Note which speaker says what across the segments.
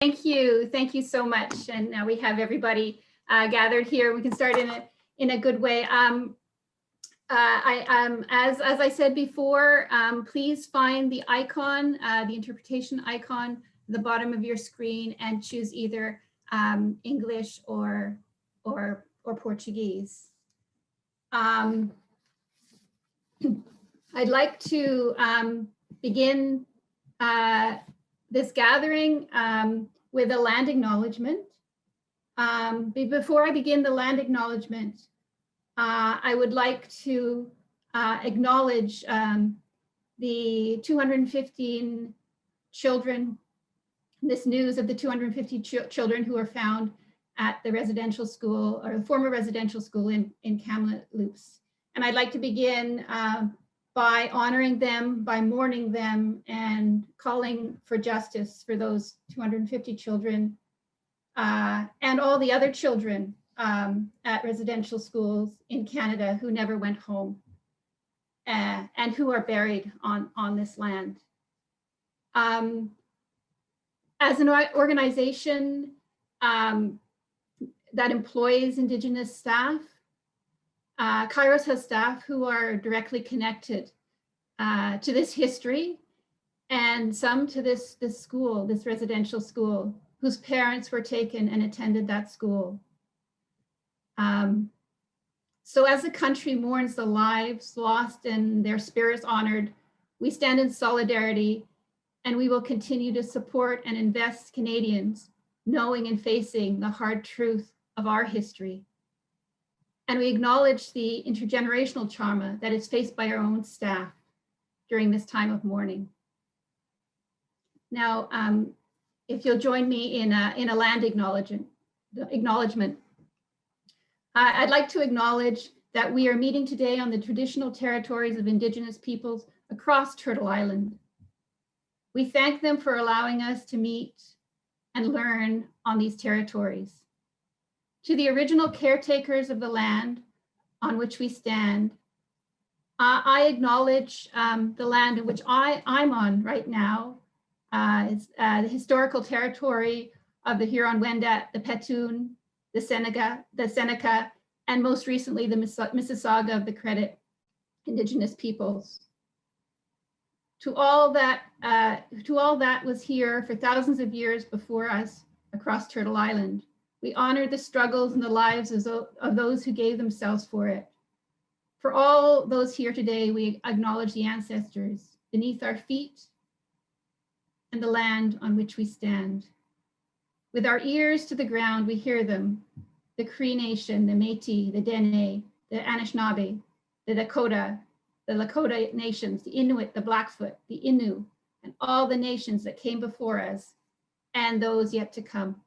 Speaker 1: Thank you so much. And now we have everybody gathered here. We can start in a good way. As I said before, please find the icon, the interpretation icon at the bottom of your screen and choose either English or Portuguese. I'd like to begin this gathering with a land acknowledgement. Before I begin the land acknowledgement, I would like to acknowledge the 215 children, this news of the 250 children who are found at the residential school or the former residential school in Kamloops. And I'd like to begin by honoring them, by mourning them, and calling for justice for those 250 children and all the other children at residential schools in Canada who never went home and who are buried on this land. As an organization that employs Indigenous staff, Kairos has staff who are directly connected to this history and some to this school, this residential school, whose parents were taken and attended that school. So as the country mourns the lives lost and their spirits honored, we stand in solidarity and we will continue to support and invest Canadians knowing and facing the hard truth of our history. And we acknowledge the intergenerational trauma that is faced by our own staff during this time of mourning. Now, if you'll join me in a land acknowledgement, I'd like to acknowledge that we are meeting today on the traditional territories of Indigenous peoples across Turtle Island. We thank them for allowing us to meet and learn on these territories. To the original caretakers of the land on which we stand, I acknowledge the land in which I'm on right now. It's the historical territory of the Huron-Wendat, the Petun, the Seneca, and most recently the Mississauga of the Credit Indigenous peoples. To all that was here for thousands of years before us across Turtle Island, we honor the struggles and the lives of those who gave themselves for it. For all those here today, we acknowledge the ancestors beneath our feet and the land on which we stand. With our ears to the ground, we hear them, the Cree Nation, the Métis, the Dene, the Anishinaabe, the Dakota, the Lakota nations, the Inuit, the Blackfoot, the Innu, and all the nations that came before us and those yet to come.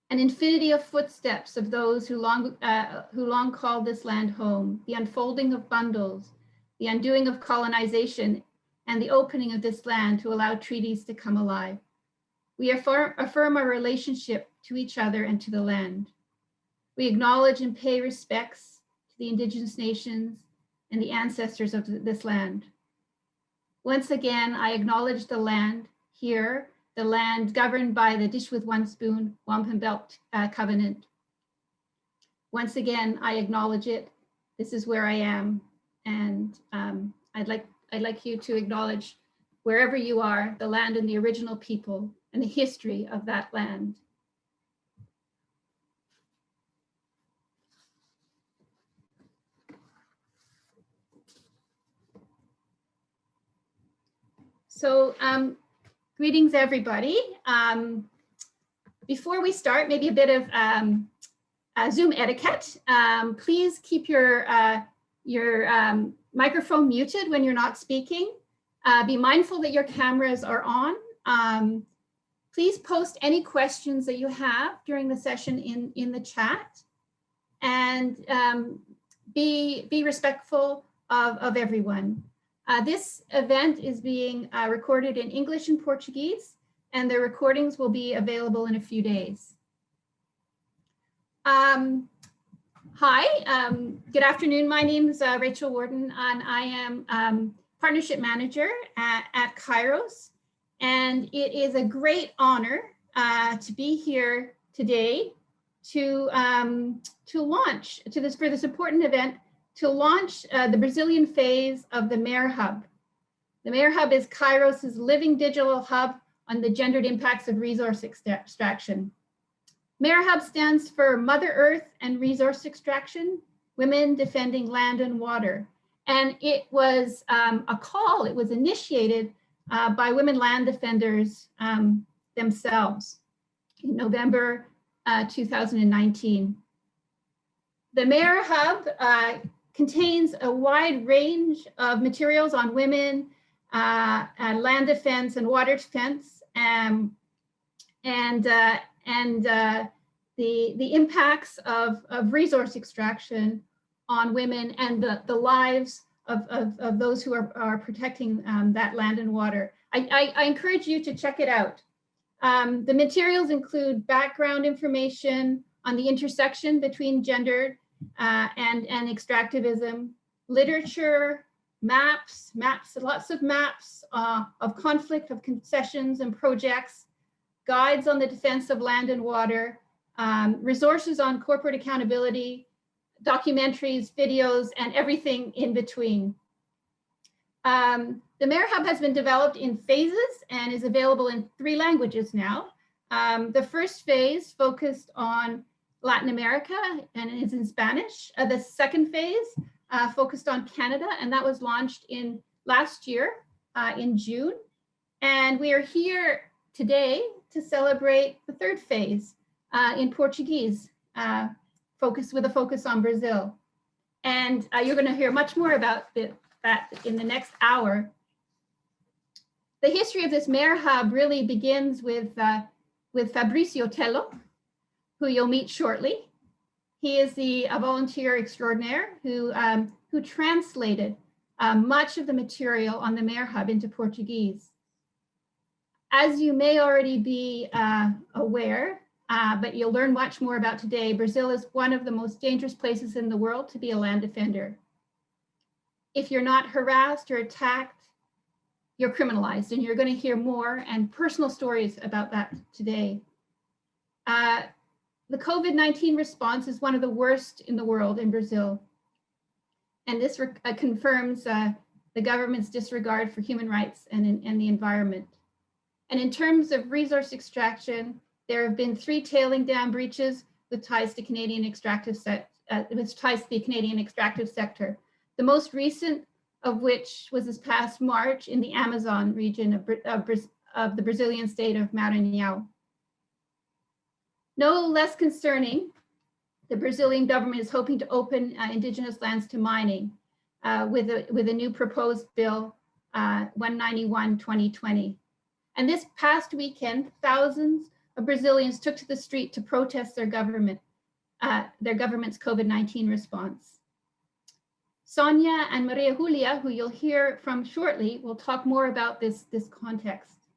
Speaker 1: An infinity of footsteps of those who long called this land home, the unfolding of bundles, the undoing of colonization, and the opening of this land to allow treaties to come alive. We affirm our relationship to each other and to the land. We acknowledge and pay respects to the Indigenous nations and the ancestors of this land. Once again, I acknowledge the land here, the land governed by the Dish with One Spoon Wampum Belt Covenant. Once again, I acknowledge it. This is where I am, and I'd like you to acknowledge wherever you are, the land and the original people and the history of that land. So, greetings, everybody. Before we start, maybe a bit of Zoom etiquette. Please keep your microphone muted when you're not speaking. Be mindful that your cameras are on. Please post any questions that you have during the session in the chat, and be respectful of everyone. This event is being recorded in English and Portuguese, and the recordings will be available in a few days. Hi, good afternoon. My name is Rachel Warden, and I am Partnership Manager at Kairos. And it is a great honor to be here today to launch for this important event, to launch the Brazilian phase of the Mayor Hub. The Mayor Hub is Kairos's living digital hub on the gendered impacts of resource extraction. Mayor Hub stands for Mother Earth and Resource Extraction, Women Defending Land and Water. And it was a call, it was initiated by women land defenders themselves in November 2019. The Mayor Hub contains a wide range of materials on women, land defense and water defense, and the impacts of resource extraction on women and the lives of those who are protecting that land and water. I encourage you to check it out. The materials include background information on the intersection between gender and extractivism, literature, maps, lots of maps of conflict, of concessions and projects, guides on the defense of land and water, resources on corporate accountability, documentaries, videos, and everything in between. The Mayor Hub has been developed in phases and is available in 3 languages now. The first phase focused on Latin America and is in Spanish. The second phase focused on Canada, and that was launched in last year in June. And we are here today to celebrate the third phase in Portuguese, with a focus on Brazil. And you're going to hear much more about that in the next hour. The history of this Mayor Hub really begins with Fabricio Tello, who you'll meet shortly. He is a volunteer extraordinaire who translated much of the material on the Mayor Hub into Portuguese. As you may already be aware, but you'll learn much more about today, Brazil is one of the most dangerous places in the world to be a land defender. If you're not harassed or attacked, you're criminalized, and you're going to hear more and personal stories about that today. The COVID-19 response is one of the worst in the world in Brazil. And this confirms the government's disregard for human rights and the environment. And in terms of resource extraction, there have been 3 tailing dam breaches with ties to the Canadian extractive sector. The most recent of which was this past March in the Amazon region of the Brazilian state of Maranhão. No less concerning, the Brazilian government is hoping to open indigenous lands to mining with a new proposed bill 191/2020. And this past weekend, thousands of Brazilians took to the street to protest their government's COVID-19 response. Sônia and Maria Júlia, who you'll hear from shortly, will talk more about this context.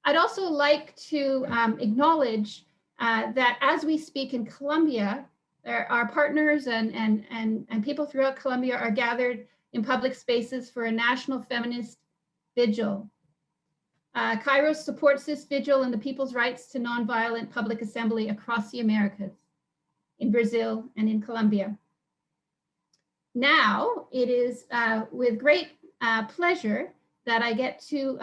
Speaker 1: I'd also like to acknowledge that as we speak in Colombia, our partners and people throughout Colombia are gathered in public spaces for a national feminist vigil. Kairos supports this vigil and the people's rights to nonviolent public assembly across the Americas, in Brazil and in Colombia. Now, it is with great pleasure that I get to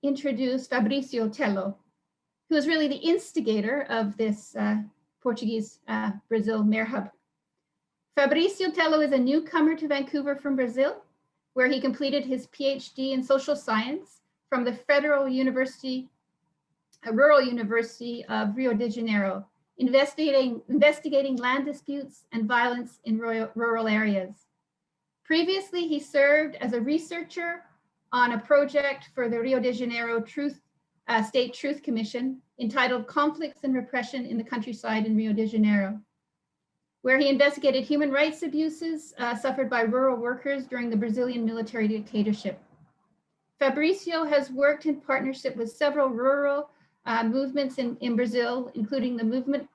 Speaker 1: introduce Fabricio Tello, who is really the instigator of this Portuguese Brazil Mayor Hub. Fabricio Tello is a newcomer to Vancouver from Brazil, where he completed his PhD in social science from the Rural University of Rio de Janeiro, investigating land disputes and violence in rural areas. Previously, he served as a researcher on a project for the Rio de Janeiro State Truth Commission entitled Conflicts and Repression in the Countryside in Rio de Janeiro, where he investigated human rights abuses suffered by rural workers during the Brazilian military dictatorship. Fabricio has worked in partnership with several rural movements in Brazil, including the movement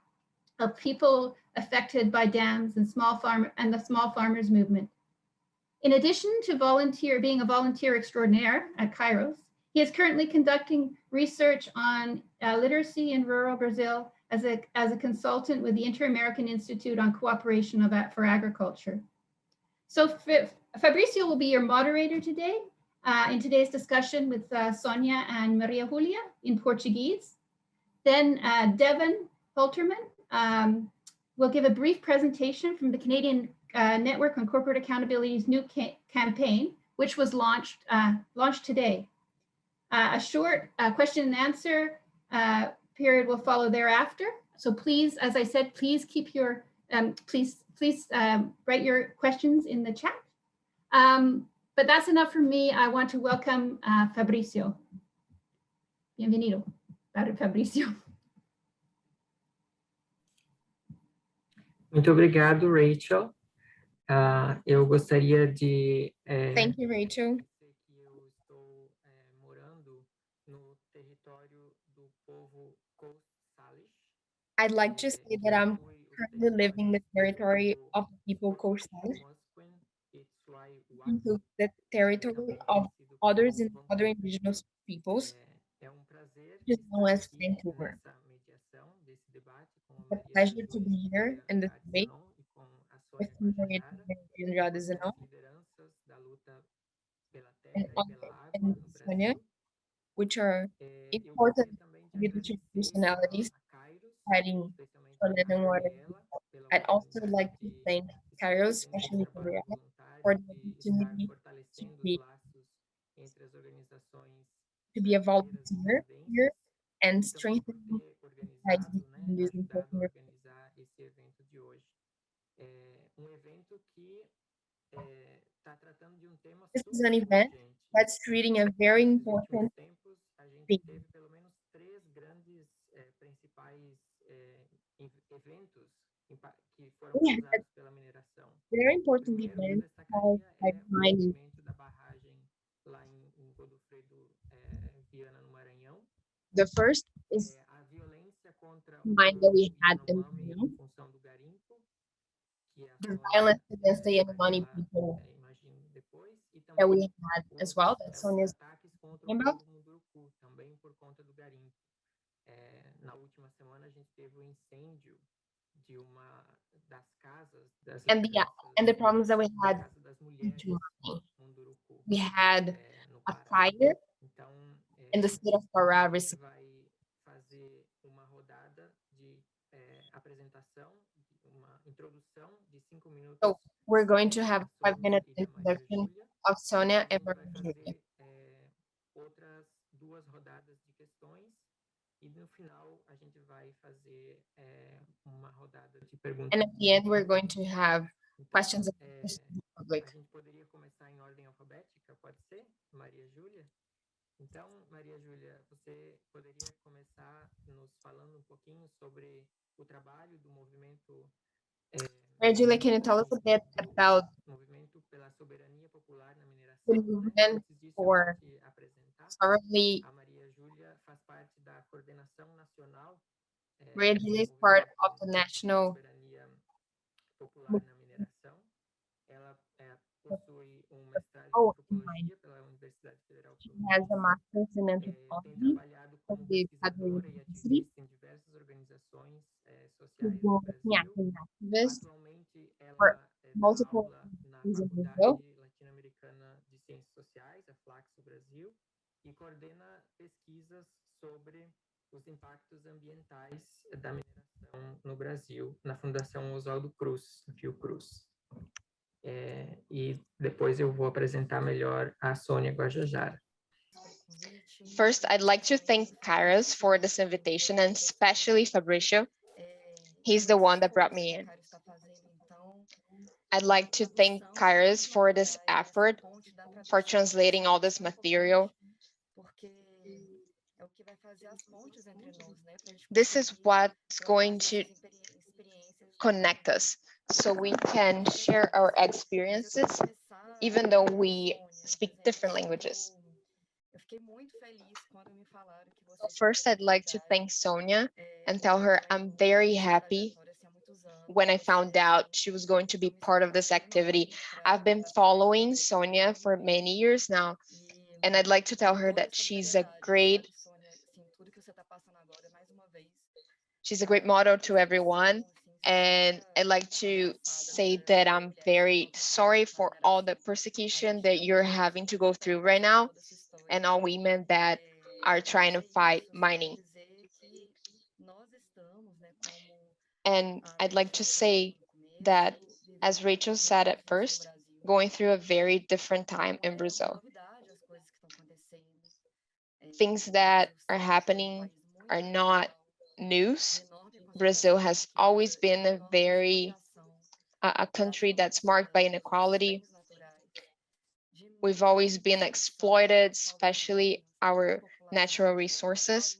Speaker 1: of people affected by dams and the small farmers movement. In addition to being a volunteer extraordinaire at Kairos, he He is currently conducting research on literacy in rural Brazil as a consultant with the Inter-American Institute on Cooperation for Agriculture. So Fabricio will be your moderator today in today's discussion with Sônia and Maria Júlia in Portuguese. Then Devon Holterman will give a brief presentation from the Canadian Network on Corporate Accountability's new campaign, which was launched today. A short question and answer period will follow thereafter. So please, as I said, please keep your, please write your questions in the chat. But that's enough for me. I want to welcome Fabricio. Bienvenido, Fabricio.
Speaker 2: Muito obrigado, Rachel. Eu gostaria de...
Speaker 3: Thank you, Rachel.
Speaker 2: Eu estou morando no território do povo Coast Salish.
Speaker 3: I'd like to say that I'm currently living in the territory of the people Coast Salish, includes the territory of others and other indigenous peoples, which is known as Vancouver. It's a pleasure to be here in this debate with Maria Júlia Andrade Zanon and Sônia, which are important leadership personalities fighting for land and water. I'd also like to thank Kairos, especially Gabriela, for the opportunity to be a volunteer here and strengthening ties between these important groups. This is an event that's treating a very important theme. We had very important events caused by mining. The first is mine that we had in Maranhão. The violence against the Yanomami people that we had as well, that Sônia's talking about. And the problems that we had due to mining. We had a fire in the state of Pará recently. So we're going to have a 5-minute introduction of Sônia and Maria Júlia. And at the end, we're going to have questions of the public.
Speaker 2: Então, Maria Júlia, você poderia começar nos falando pouquinho sobre o trabalho do movimento...
Speaker 3: Maria Júlia, can you tell us a bit about
Speaker 2: movimento pela soberania popular na mineração?
Speaker 3: the movement for sovereignty?
Speaker 2: A Maria Júlia faz parte da coordenação nacional.
Speaker 3: Maria Júlia is part of the national
Speaker 2: soberania popular na mineração. Ela possui mestrado em antropologia pela Universidade Federal.
Speaker 3: She has a master's in anthropology from the Federal University.
Speaker 2: Em diversas organizações sociais no Brasil. Atualmente, ela
Speaker 3: multiple
Speaker 2: na
Speaker 3: in Brazil.
Speaker 2: Faculdade Latino-Americana de Ciências Sociais, a Flaxo Brasil, e coordena pesquisas sobre os impactos ambientais da mineração no Brasil, na Fundação Oswaldo Cruz, Fiocruz. E depois eu vou apresentar melhor a Sônia Guajajara.
Speaker 3: First, I'd like to thank Kairos for this invitation, and especially Fabricio. He's the one that brought me in. I'd like to thank Kairos for this effort, for translating all this material. This is what's going to connect us, so we can share our experiences, even though we speak different languages. So first, I'd like to thank Sônia and tell her I'm very happy when I found out she was going to be part of this activity. I've been following Sônia for many years now, And I'd like to tell her that she's a great model to everyone. And I'd like to say that I'm very sorry for all the persecution that you're having to go through right now, and all women that are trying to fight mining. And I'd like to say that, as Rachel said at first, going through a very different time in Brazil. Things that are happening are not news. Brazil has always been a country that's marked by inequality. We've always been exploited, especially our natural resources.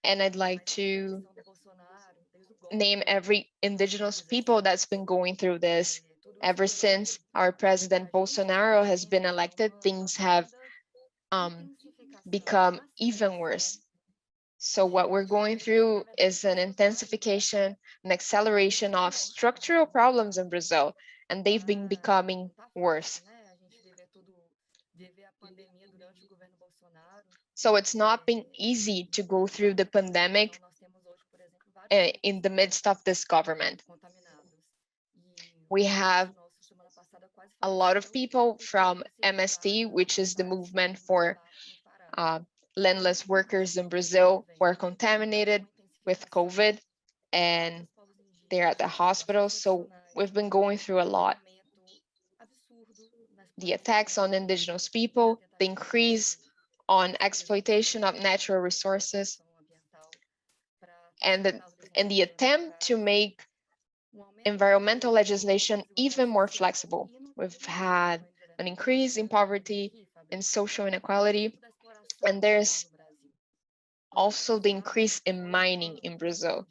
Speaker 3: And I'd like to name every indigenous people that's been going through this. Ever since our president Bolsonaro has been elected, things have become even worse. So what we're going through is an intensification, an acceleration of structural problems in Brazil, and they've been becoming worse. So it's not been easy to go through the pandemic in the midst of this government. We have a lot of people from MST, which is the movement for landless workers in Brazil, who are contaminated with COVID, and they're at the hospital. So we've been going through a lot. The attacks on indigenous people, the increase on exploitation of natural resources, and the attempt to make environmental legislation even more flexible. We've had an increase in poverty and social inequality, and there's also the increase in mining in Brazil.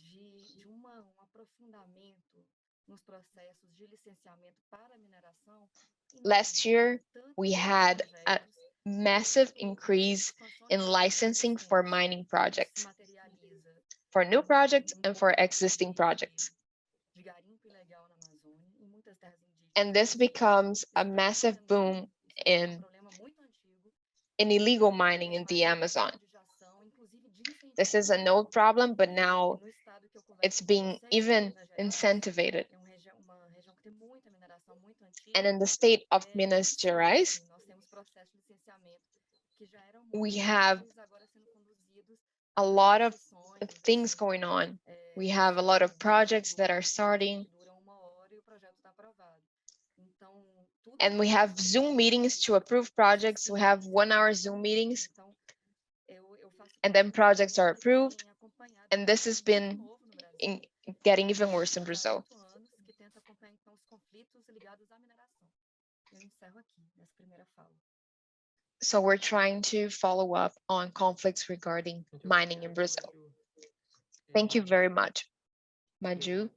Speaker 3: Last year, we had a massive increase in licensing for mining projects, for new projects and for existing projects. And this becomes a massive boom in illegal mining in the Amazon. This is an old problem, but now it's being even incentivized. And in the state of Minas Gerais, we have a lot of things going on. We have a lot of projects that are starting. And we have Zoom meetings to approve projects. We have 1-hour Zoom meetings. And then projects are approved. And this has been getting even worse in Brazil. So we're trying to follow up on conflicts regarding mining in Brazil. Thank you very much, Maju.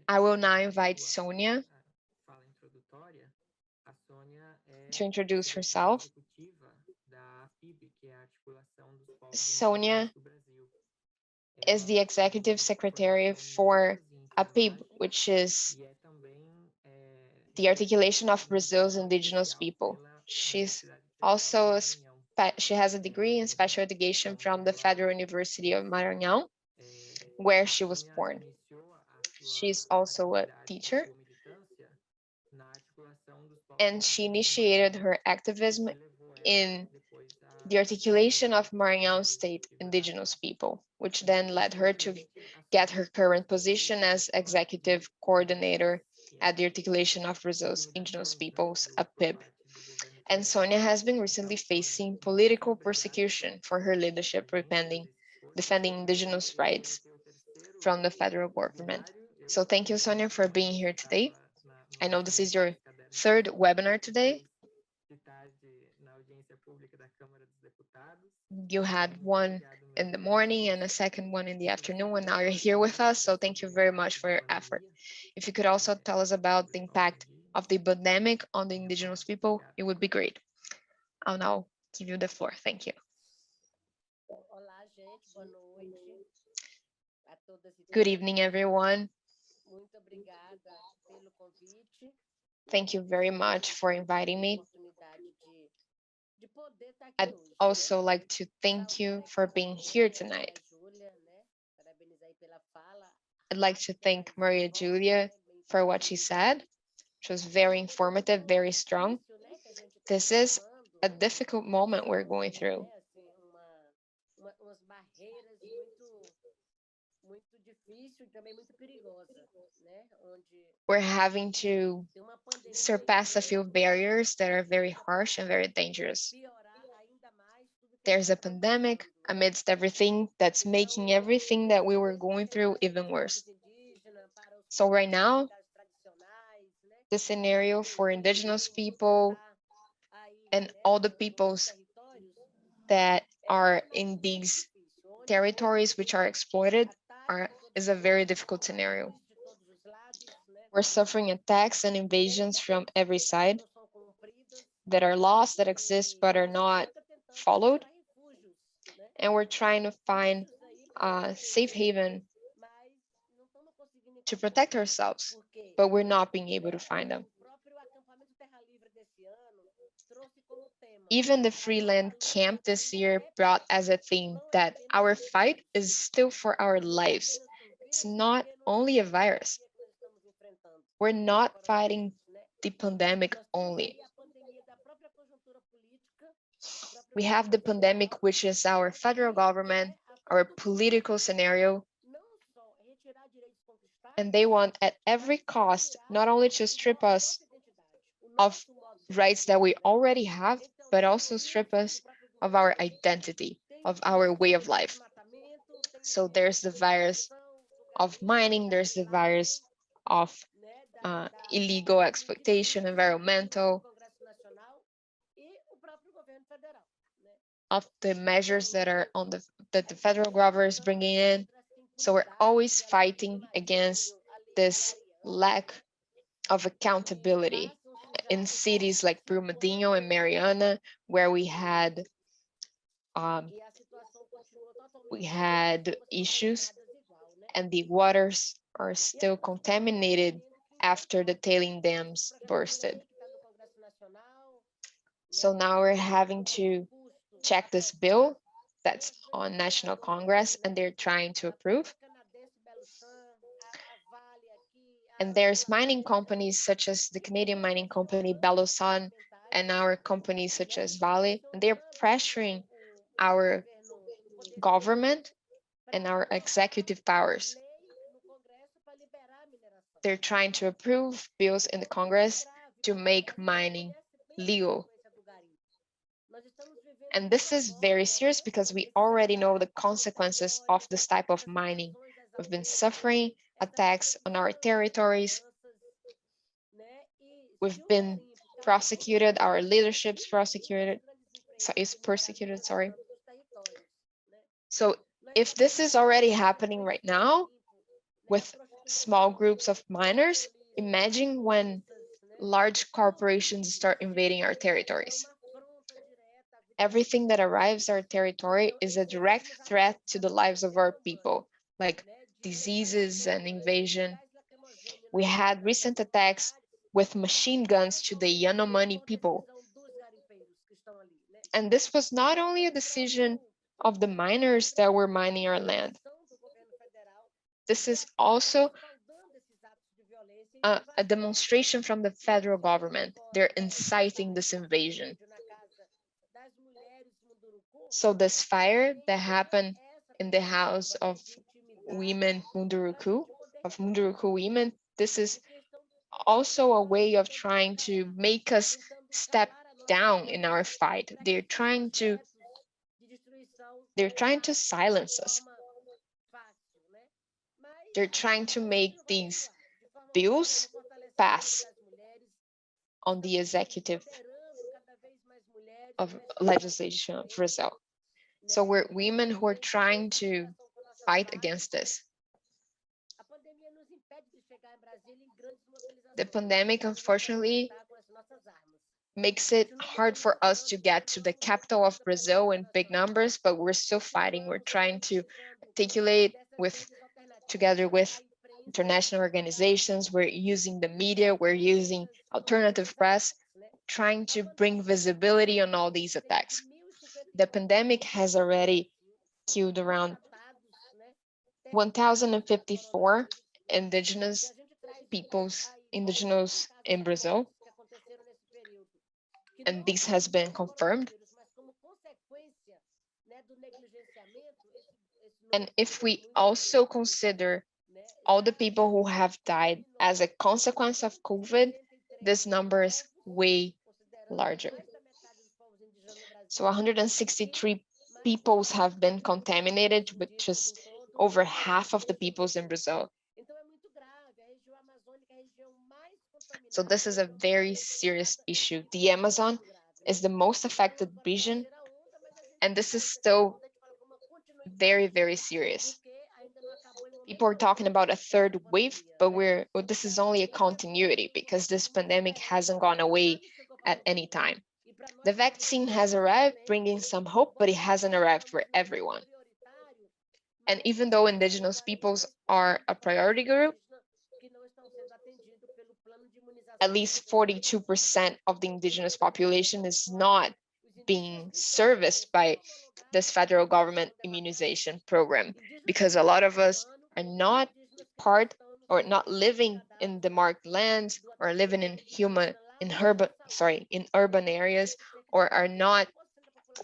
Speaker 3: I will now invite Sônia to introduce herself. Sônia is the executive secretary for Apib, which is the Articulation of Brazil's Indigenous People. She's also she has a degree in special education from the Federal University of Maranhão, where she was born. She's also a teacher, and she initiated her activism in the articulation of Maranhão State Indigenous People, which then led her to get her current position as executive coordinator at the Articulation of Brazil's Indigenous Peoples, Apib. And Sônia has been recently facing political persecution for her leadership defending indigenous rights from the federal government. So thank you, Sônia, for being here today. I know this is your third webinar today. You had one in the morning and a second one in the afternoon, and now you're here with us. So thank you very much for your effort. If you could also tell us about the impact of the pandemic on the indigenous people, it would be great. I'll now give you the floor. Thank you. Good evening, everyone. Thank you very much for inviting me. I'd also like to thank you for being here tonight. I'd like to thank Maria Júlia for what she said. She was very informative, very strong. This is a difficult moment we're going through. We're having to surpass a few barriers that are very harsh and very dangerous. There's a pandemic amidst everything that's making everything that we were going through even worse. So right now, the scenario for Indigenous people and all the peoples that are in these territories which are exploited is a very difficult scenario. We're suffering attacks and invasions from every side that are laws that exist but are not followed. And we're trying to find a safe haven to protect ourselves, but we're not being able to find them. Even the free land camp this year brought as a theme that our fight is still for our lives. It's not only a virus. We're not fighting the pandemic only. We have the pandemic, which is our federal government, our political scenario, and they want at every cost not only to strip us of rights that we already have, but also strip us of our identity, of our way of life. So there's the virus of mining, there's the virus of illegal exploitation, environmental, of the measures that are that the federal government is bringing in. So we're always fighting against this lack of accountability in cities like Brumadinho and Mariana, where we had issues, and the waters are still contaminated after the tailing dams bursted. So now we're having to check this bill that's on National Congress, and they're trying to approve. And there's mining companies such as the Canadian mining company Belo Sun and our companies such as Vale, and they're pressuring our government and our executive powers. They're trying to approve bills in the Congress to make mining legal. And this is very serious because we already know the consequences of this type of mining. We've been suffering attacks on our territories. We've been prosecuted, our leadership's is persecuted, sorry. So if this is already happening right now with small groups of miners, imagine when large corporations start invading our territories. Everything that arrives our territory is a direct threat to the lives of our people, like diseases and invasion. We had recent attacks with machine guns to the Yanomami people. And this was not only a decision of the miners that were mining our land. This is also a demonstration from the federal government. They're inciting this invasion. So this fire that happened in the house of women Munduruku women, this is also a way of trying to make us step down in our fight. They're trying to silence us. They're trying to make these bills pass on the executive of legislation of Brazil. So we're women who are trying to fight against this. The pandemic, unfortunately, makes it hard for us to get to the capital of Brazil in big numbers, but we're still fighting. We're trying to articulate together with international organizations, we're using the media, we're using alternative press, trying to bring visibility on all these attacks. The pandemic has already killed around 1,054 indigenous in Brazil, and this has been confirmed. And if we also consider all the people who have died as a consequence of COVID, this number is way larger. So 163 peoples have been contaminated, which is over half of the peoples in Brazil. So this is a very serious issue. The Amazon is the most affected region, and this is still very, very serious. People are talking about a third wave, but this is only a continuity because this pandemic hasn't gone away at any time. The vaccine has arrived, bringing some hope, but it hasn't arrived for everyone. And even though indigenous peoples are a priority group, at least 42% of the indigenous population is not being serviced by this federal government immunization program, because a lot of us are not part or not living in the marked lands or living in urban areas, or are not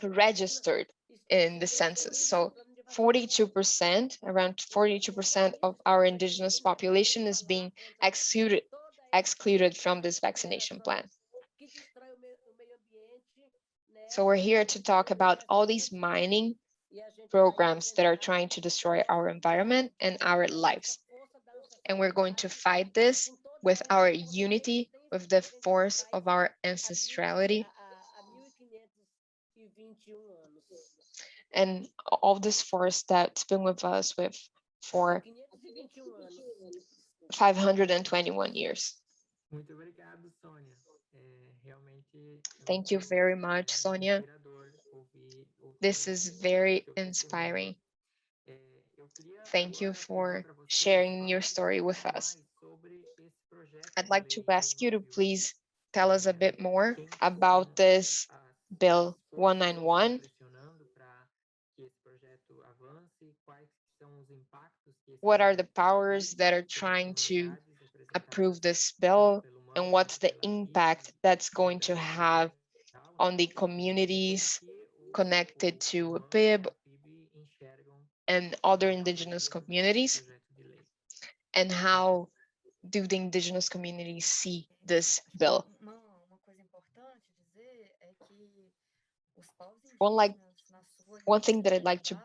Speaker 3: registered in the census. So 42%, around 42% of our indigenous population is being excluded from this vaccination plan. So we're here to talk about all these mining programs that are trying to destroy our environment and our lives. And we're going to fight this with our unity, with the force of our ancestrality, and all this force that's been with us for 521 years.
Speaker 2: Muito obrigado, Sônia. Realmente
Speaker 3: Thank you very much, Sônia. This is very inspiring. Thank you for sharing your story with us. I'd like to ask you to please tell us a bit more about this Bill 191. What are the powers that are trying to approve this bill, and what's the impact that's going to have on the communities connected to Apib and other indigenous communities, and how do the indigenous communities see this bill? One thing that I'd like to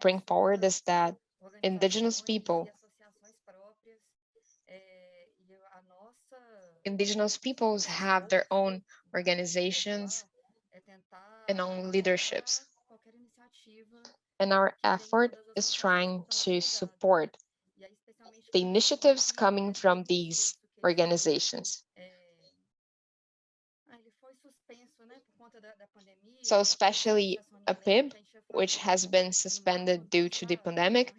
Speaker 3: bring forward is that indigenous peoples have their own organizations and own leaderships. And our effort is trying to support the initiatives coming from these organizations. So especially Apib, which has been suspended due to the pandemic,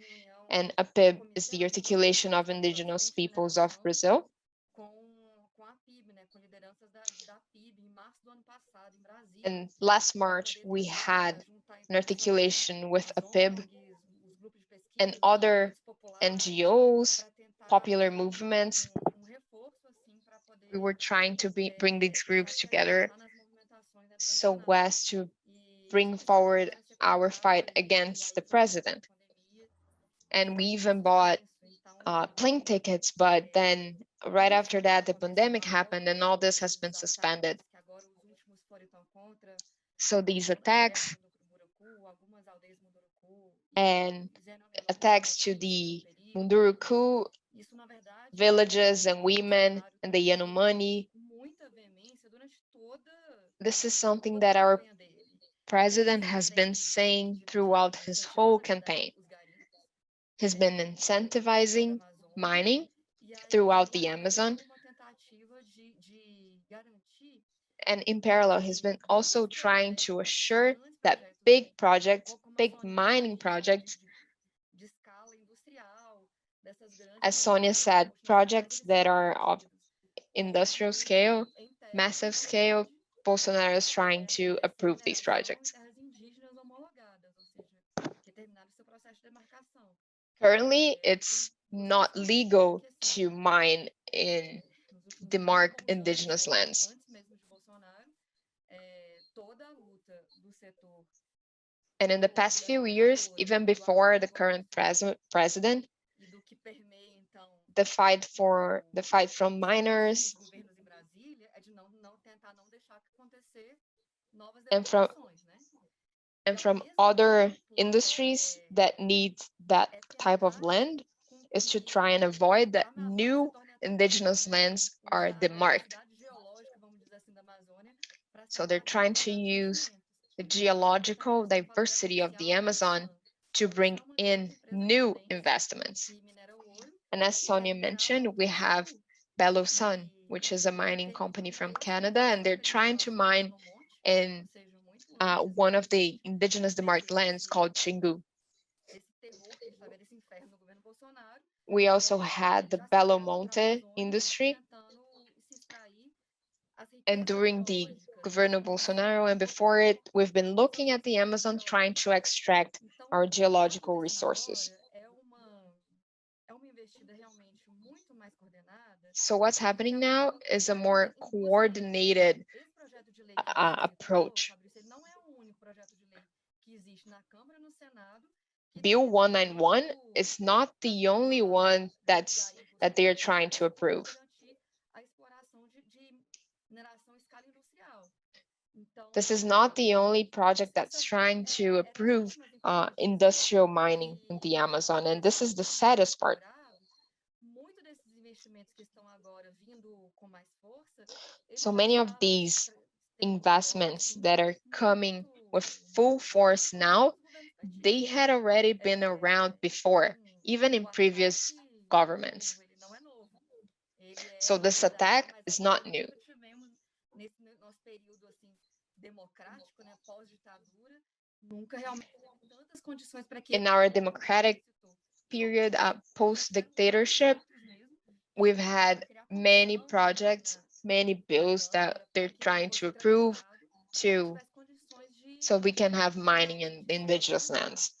Speaker 3: and Apib is the Articulation of Indigenous Peoples of Brazil. And last March, we had an articulation with Apib and other NGOs, popular movements. We were trying to bring these groups together so as to bring forward our fight against the president. And we even bought plane tickets, but then right after that, the pandemic happened and all this has been suspended. So these attacks and attacks to the Munduruku villages and women and the Yanomami, this is something that our president has been saying throughout his whole campaign. He's been incentivizing mining throughout the Amazon. And in parallel, he's been also trying to assure that big mining projects As Sônia said, projects that are of industrial scale, massive scale, Bolsonaro is trying to approve these projects. Currently, it's not legal to mine in demarked indigenous lands. And in the past few years, even before the current president, the fight from miners and from other industries that need that type of land is to try and avoid that new indigenous lands are demarked. So they're trying to use the geological diversity of the Amazon to bring in new investments. And as Sônia mentioned, we have Belo Sun, which is a mining company from Canada, and they're trying to mine in one of the indigenous demarked lands called Xingu. We also had the Belo Monte industry. And during the government Bolsonaro and before it, we've been looking at the Amazon trying to extract our geological resources. So what's happening now is a more coordinated approach. Bill 191 is not the only one that they are trying to approve. This is not the only project that's trying to approve industrial mining in the Amazon, and this is the saddest part. So many of these investments that are coming with full force now, they had already been around before, even in previous governments. So this attack is not new. In our democratic period, post-dictatorship, we've had many projects, many bills that they're trying to approve so we can have mining in indigenous lands.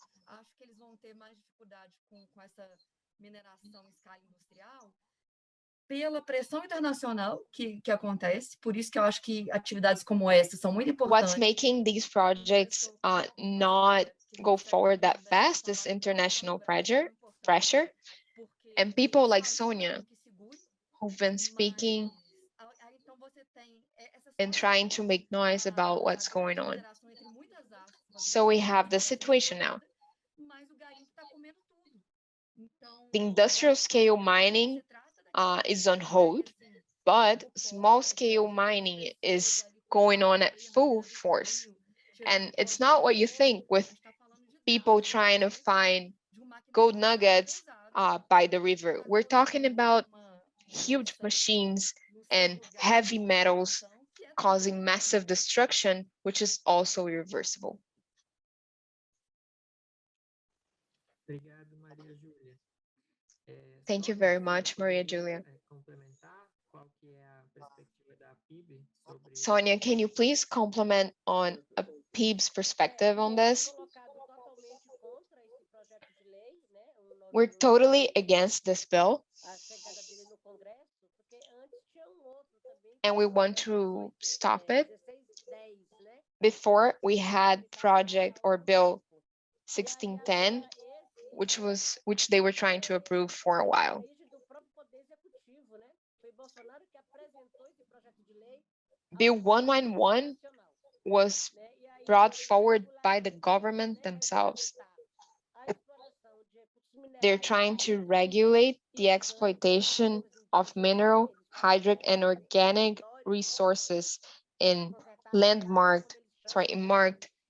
Speaker 4: Pela pressão internacional que acontece, por isso que eu acho que atividades como essa são muito importantes.
Speaker 3: What's making these projects not go forward that fast is international pressure, and people like Sônia, who've been speaking and trying to make noise about what's going on. So we have the situation now. The industrial scale mining is on hold, but small scale mining is going on at full force. And it's not what you think with people trying to find gold nuggets by the river. We're talking about huge machines and heavy metals causing massive destruction, which is also irreversible. Thank you very much, Maria Júlia. Sônia, can you please comment on Apib's perspective on this? We're totally against this bill, and we want to stop it. Before, we had project or bill 1610, which they were trying to approve for a while. Bill 191 was brought forward by the government themselves. They're trying to regulate the exploitation of mineral, hydric, and organic resources in marked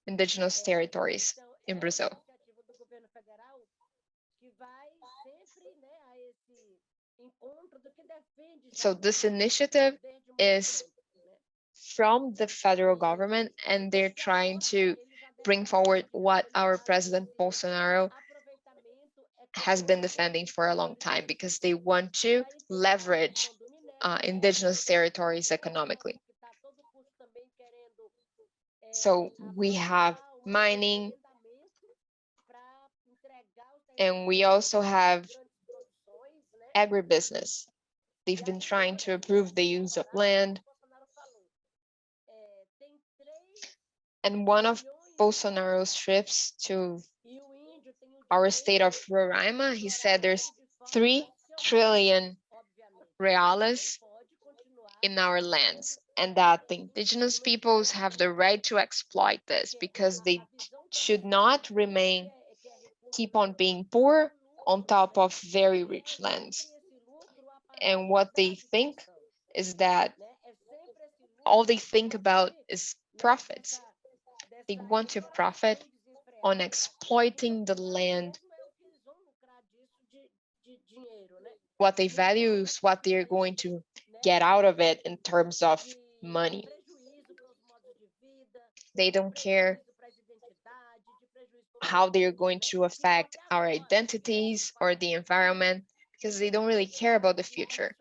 Speaker 3: indigenous territories in Brazil. So this initiative is from the federal government, and they're trying to bring forward what our President Bolsonaro has been defending for a long time, because they want to leverage indigenous territories economically. So we have mining, and we also have agribusiness. They've been trying to improve the use of land. And one of Bolsonaro's trips to our state of Roraima, he said there's 3 trillion reales in our lands, and that the indigenous peoples have the right to exploit this, because they should not keep on being poor on top of very rich lands. And what they think is that all they think about is profits. They want to profit on exploiting the land. What they value is what they're going to get out of it in terms of money. They don't care how they're going to affect our identities or the environment, because they don't really care about the future.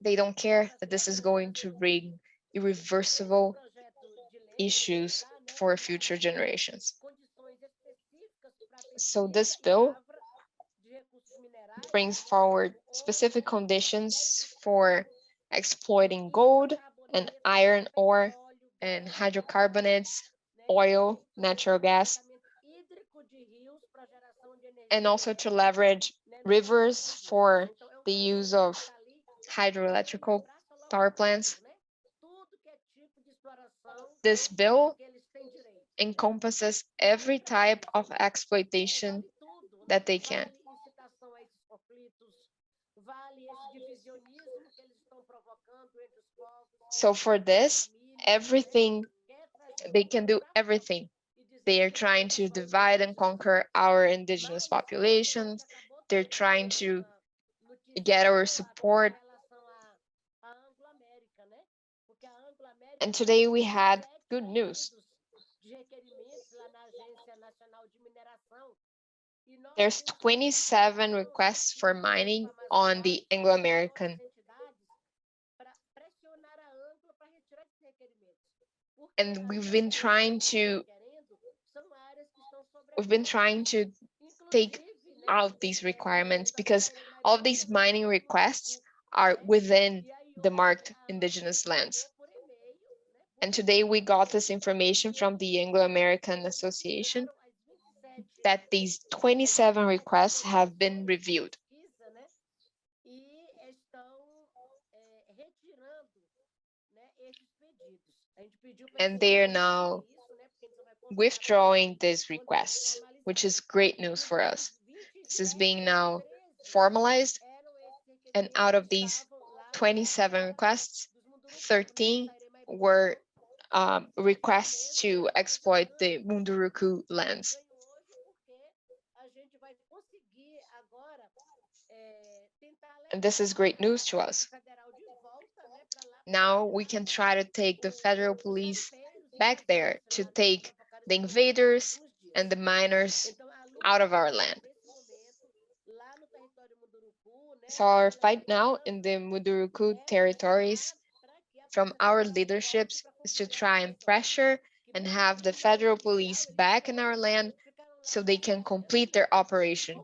Speaker 3: They don't care that this is going to bring irreversible issues for future generations. So this bill brings forward specific conditions for exploiting gold and iron ore and hydrocarbons, oil, natural gas, and also to leverage rivers for the use of hydroelectrical power plants. This bill encompasses every type of exploitation that they can. So for this, everything, they can do everything. They are trying to divide and conquer our indigenous populations. They're trying to get our support. And today we had good news. There's 27 requests for mining on the Anglo-American. And we've been trying to take out these requirements, because all of these mining requests are within the marked indigenous lands. And today we got this information from the Anglo-American Association that these 27 requests have been reviewed. And they are now withdrawing these requests, which is great news for us. This is being now formalized, and out of these 27 requests, 13 were requests to exploit the Munduruku lands. And this is great news to us. Now we can try to take the federal police back there to take the invaders and the miners out of our land. So our fight now in the Munduruku territories from our leaderships is to try and pressure and have the federal police back in our land so they can complete their operation.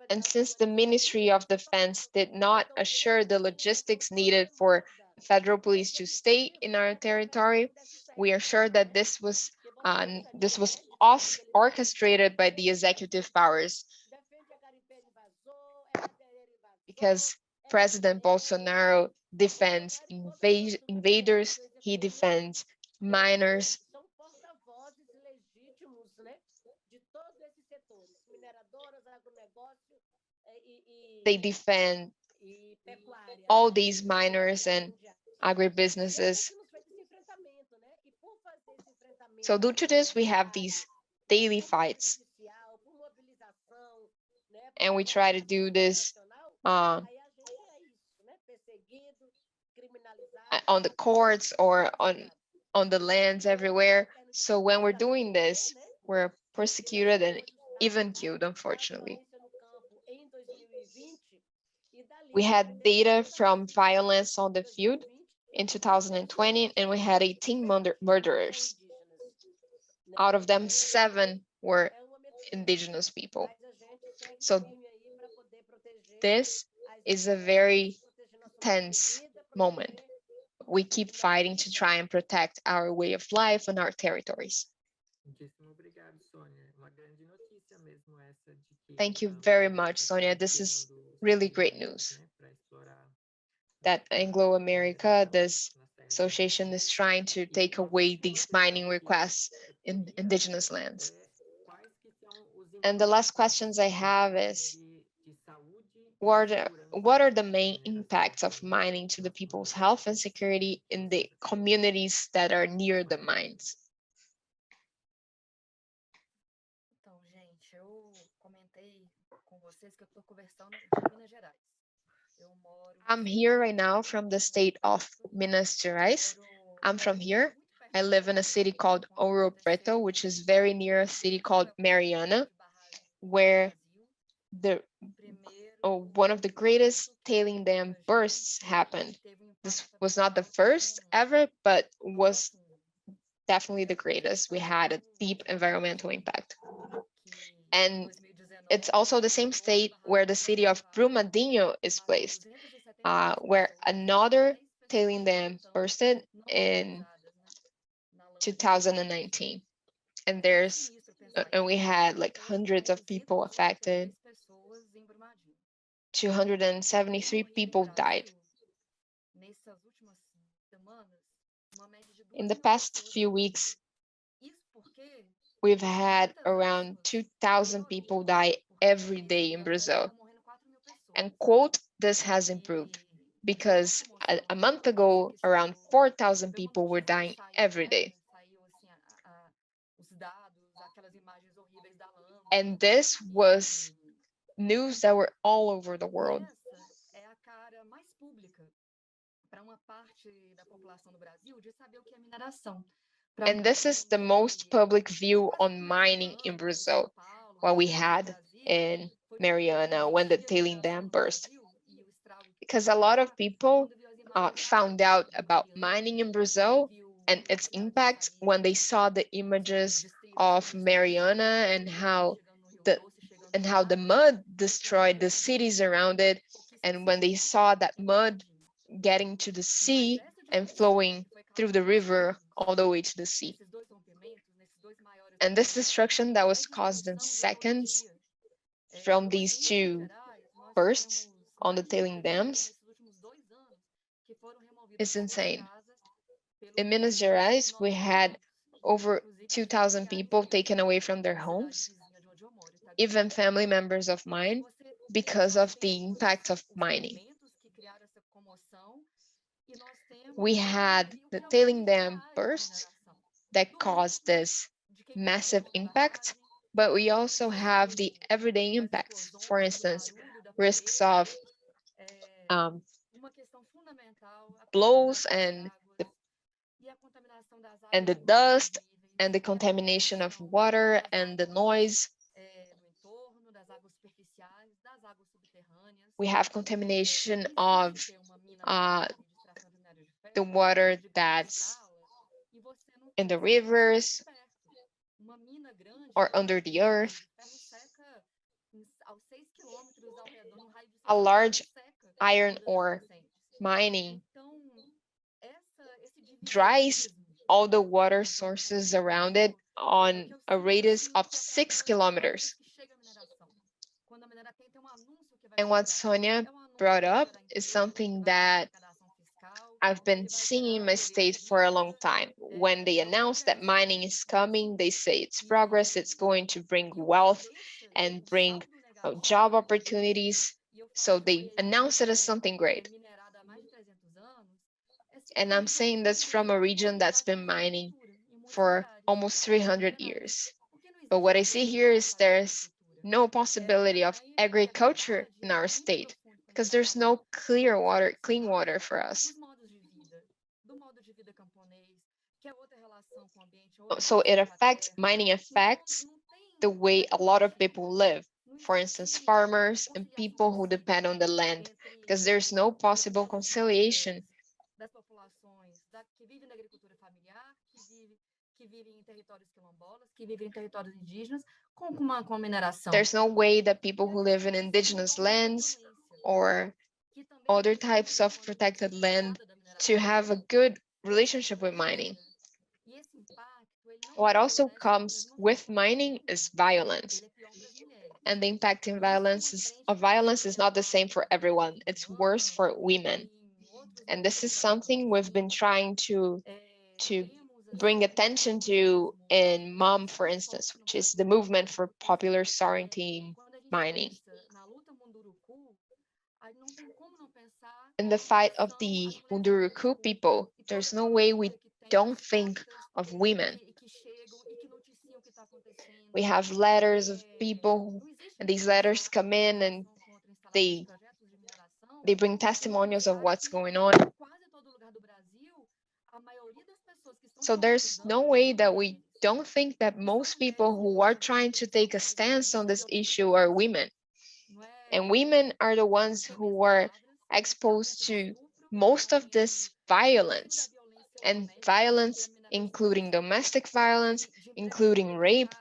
Speaker 3: And since the Ministry of Defense did not assure the logistics needed for federal police to stay in our territory, we are sure that this was orchestrated by the executive powers, because President Bolsonaro defends invaders, he defends miners. They defend all these miners and agribusinesses. So due to this, we have these daily fights. And we try to do this on the courts or on the lands everywhere. So when we're doing this, we're persecuted and even killed, unfortunately. We had data from violence on the field in 2020, and we had 18 murderers. Out of them, 7 were indigenous people. So this is a very tense moment. We keep fighting to try and protect our way of life and our territories. Thank you very much, Sonia. This is really great news that Anglo-America, this association, is trying to take away these mining requests in indigenous lands. And the last questions I have is, what are the main impacts of mining to the people's health and security in the communities that are near the mines?
Speaker 4: Então, gente, eu comentei com vocês que eu estou conversando de Minas Gerais.
Speaker 3: I'm here right now from the state of Minas Gerais. I'm from here. I live in a city called Ouro Preto, which is very near a city called Mariana, where one of the greatest tailing dam bursts happened. This was not the first ever, but was definitely the greatest. We had a deep environmental impact. And it's also the same state where the city of Brumadinho is placed, where another tailing dam bursted in 2019. And we had like hundreds of people affected. 273 people died. In the past few weeks, we've had around 2,000 people die every day in Brazil. And quote, this has improved because a month ago, around 4,000 people were dying every day. And this was news that were all over the world. And this is the most public view on mining in Brazil, what we had in Mariana when the tailing dam burst. Because a lot of people found out about mining in Brazil and its impact when they saw the images of Mariana and how the mud destroyed the cities around it, and when they saw that mud getting to the sea and flowing through the river all the way to the sea. And this destruction that was caused in seconds from these two bursts on the tailing dams is insane. In Minas Gerais, we had over 2,000 people taken away from their homes, even family members of mine, because of the impact of mining. We had the tailing dam bursts that caused this massive impact, but we also have the everyday impacts. For instance, risks of blows and the dust and the contamination of water and the noise. We have contamination of the water that's in the rivers or under the earth. A large iron ore mining dries all the water sources around it on a radius of 6 kilometers. And what Sonia brought up is something that I've been seeing in my state for a long time. When they announce that mining is coming, they say it's progress, it's going to bring wealth and bring job opportunities. So they announce it as something great. And I'm saying this from a region that's been mining for almost 300 years. But what I see here is there's no possibility of agriculture in our state because there's no clean water for us. So mining affects the way a lot of people live. For instance, farmers and people who depend on the land, because there's no possible conciliation.
Speaker 4: Das populações que vivem da agricultura familiar, que vivem em territórios quilombolas, que vivem em territórios indígenas, com a mineração.
Speaker 3: There's no way that people who live in indigenous lands or other types of protected land to have a good relationship with mining. What also comes with mining is violence. And the impact of violence is not the same for everyone. It's worse for women. And this is something we've been trying to bring attention to in MOM, for instance, which is the movement for popular sovereignty mining. In the fight of the Munduruku people, there's no way we don't think of women. We have letters of people, and these letters come in and they bring testimonials of what's going on. So there's no way that we don't think that most people who are trying to take a stance on this issue are women. And women are the ones who are exposed to most of this violence, and violence including domestic violence, including rape.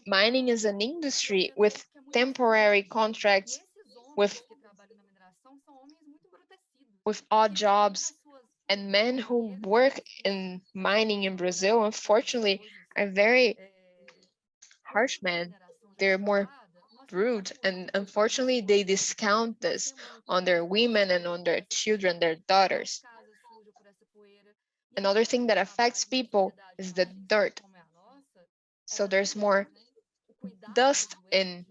Speaker 3: Mining is an industry with temporary contracts, with odd jobs, and men who work in mining in Brazil, unfortunately, are very harsh men. They're more rude, and unfortunately, they discount this on their women and on their children, their daughters. Another thing that affects people is the dirt. So there's more dust in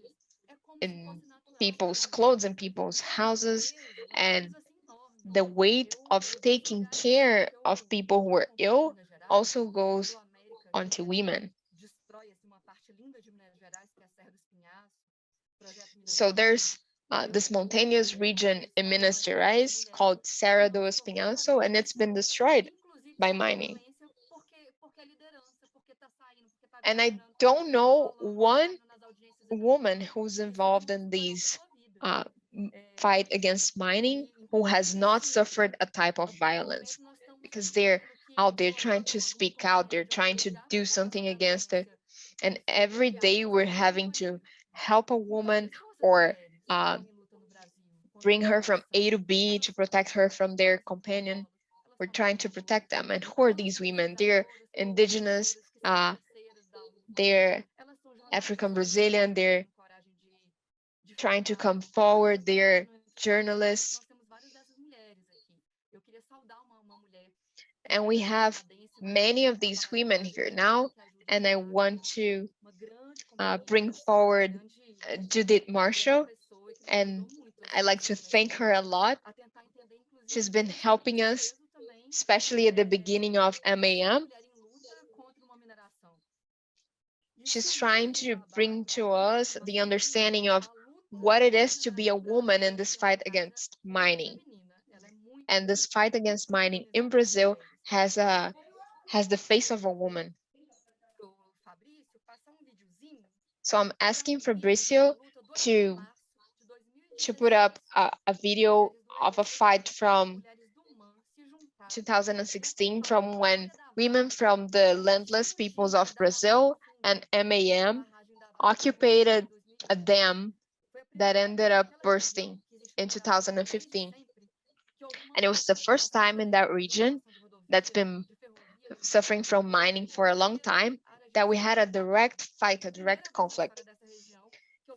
Speaker 3: people's clothes and people's houses, and the weight of taking care of people who are ill also goes onto women. So there's this mountainous region in Minas Gerais called Serra do Espinhaço, and it's been destroyed by mining. And I don't know one woman who's involved in these fight against mining who has not suffered a type of violence, because they're out there trying to speak out, they're trying to do something against it. And every day we're having to help a woman or bring her from A to B to protect her from their companion. We're trying to protect them. And who are these women? They're indigenous, they're African Brazilian, they're trying to come forward, they're journalists. And we have many of these women here now, and I want to bring forward Judith Marshall, and I like to thank her a lot. She's been helping us, especially at the beginning of MAM. She's trying to bring to us the understanding of what it is to be a woman in this fight against mining. And this fight against mining in Brazil has the face of a woman. So I'm asking Fabricio to put up a video of a fight from 2016, from when women from the landless peoples of Brazil and MAM occupied a dam that ended up bursting in 2015. And it was the first time in that region that's been suffering from mining for a long time that we had a direct fight, a direct conflict.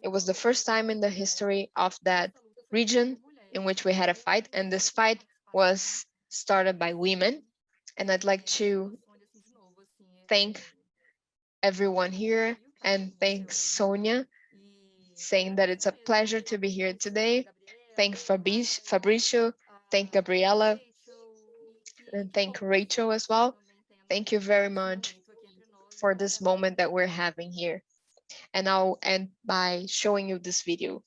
Speaker 3: It was the first time in the history of that region in which we had a fight, and this fight was started by women. And I'd like to thank everyone here and thank Sônia, saying that it's a pleasure to be here today. Thank Fabricio, thank Gabriela, and thank Rachel as well. Thank you very much for this moment that we're having here. And I'll end by showing you this video.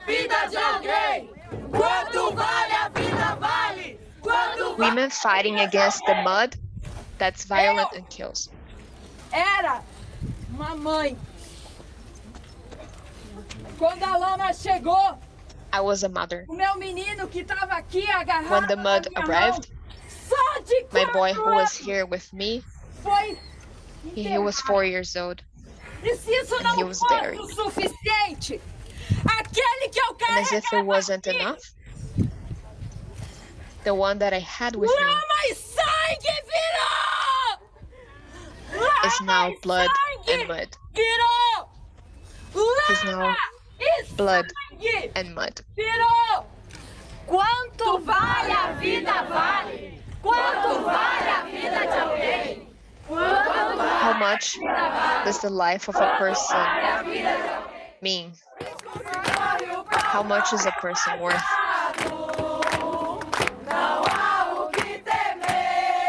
Speaker 5: Vida de alguém, quanto vale a vida vai?
Speaker 3: women fighting against the mud that's violent and kills.
Speaker 4: Era uma mãe. Quando a lama chegou,
Speaker 3: I was a mother.
Speaker 4: o meu menino que estava aqui agarrado
Speaker 3: When the mud
Speaker 4: na minha
Speaker 3: arrived,
Speaker 4: mão, só de
Speaker 3: my boy
Speaker 4: 4
Speaker 3: who was
Speaker 4: anos,
Speaker 3: here with me,
Speaker 4: foi
Speaker 3: he was 4 years old.
Speaker 4: E se isso
Speaker 3: and he
Speaker 4: não
Speaker 3: was
Speaker 4: fosse
Speaker 3: buried.
Speaker 4: o suficiente, aquele que eu
Speaker 3: And as if it
Speaker 4: carregava
Speaker 3: wasn't
Speaker 4: aqui,
Speaker 3: enough, the one that I had with me
Speaker 4: lama e sangue virou!
Speaker 3: is
Speaker 4: Lama
Speaker 3: now
Speaker 4: e
Speaker 3: blood
Speaker 4: sangue
Speaker 3: and mud.
Speaker 4: virou!
Speaker 3: Is now
Speaker 4: Lama e
Speaker 3: blood
Speaker 4: sangue
Speaker 3: and mud.
Speaker 4: virou! Quanto vale a vida vale? Quanto vale a vida de alguém?
Speaker 3: How much does the life of a person mean? How much is a person worth?
Speaker 4: Não há o que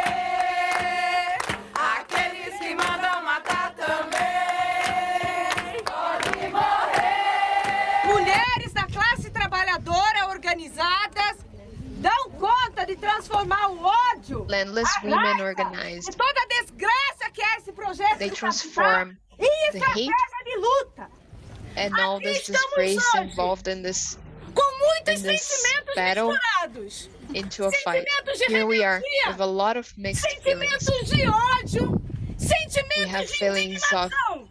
Speaker 4: temer. Aqueles que mandam matar também podem morrer. Mulheres da classe trabalhadora organizadas dão conta de transformar o ódio,
Speaker 3: Landless
Speaker 4: a
Speaker 3: women
Speaker 4: raiva
Speaker 3: organized.
Speaker 4: e toda a desgraça que é esse projeto
Speaker 3: They
Speaker 4: de
Speaker 3: transform
Speaker 4: capital em
Speaker 3: the hate
Speaker 4: estratégia de luta.
Speaker 3: and all this disgrace involved in this
Speaker 4: Com muitos
Speaker 3: in this
Speaker 4: sentimentos
Speaker 3: battle
Speaker 4: misturados.
Speaker 3: into a fight.
Speaker 4: Sentimentos de
Speaker 3: Here we are
Speaker 4: rebeldia,
Speaker 3: with a lot of mixed feelings.
Speaker 4: sentimentos de ódio,
Speaker 3: We
Speaker 4: sentimentos
Speaker 3: have
Speaker 4: de
Speaker 3: feelings of
Speaker 4: indignação,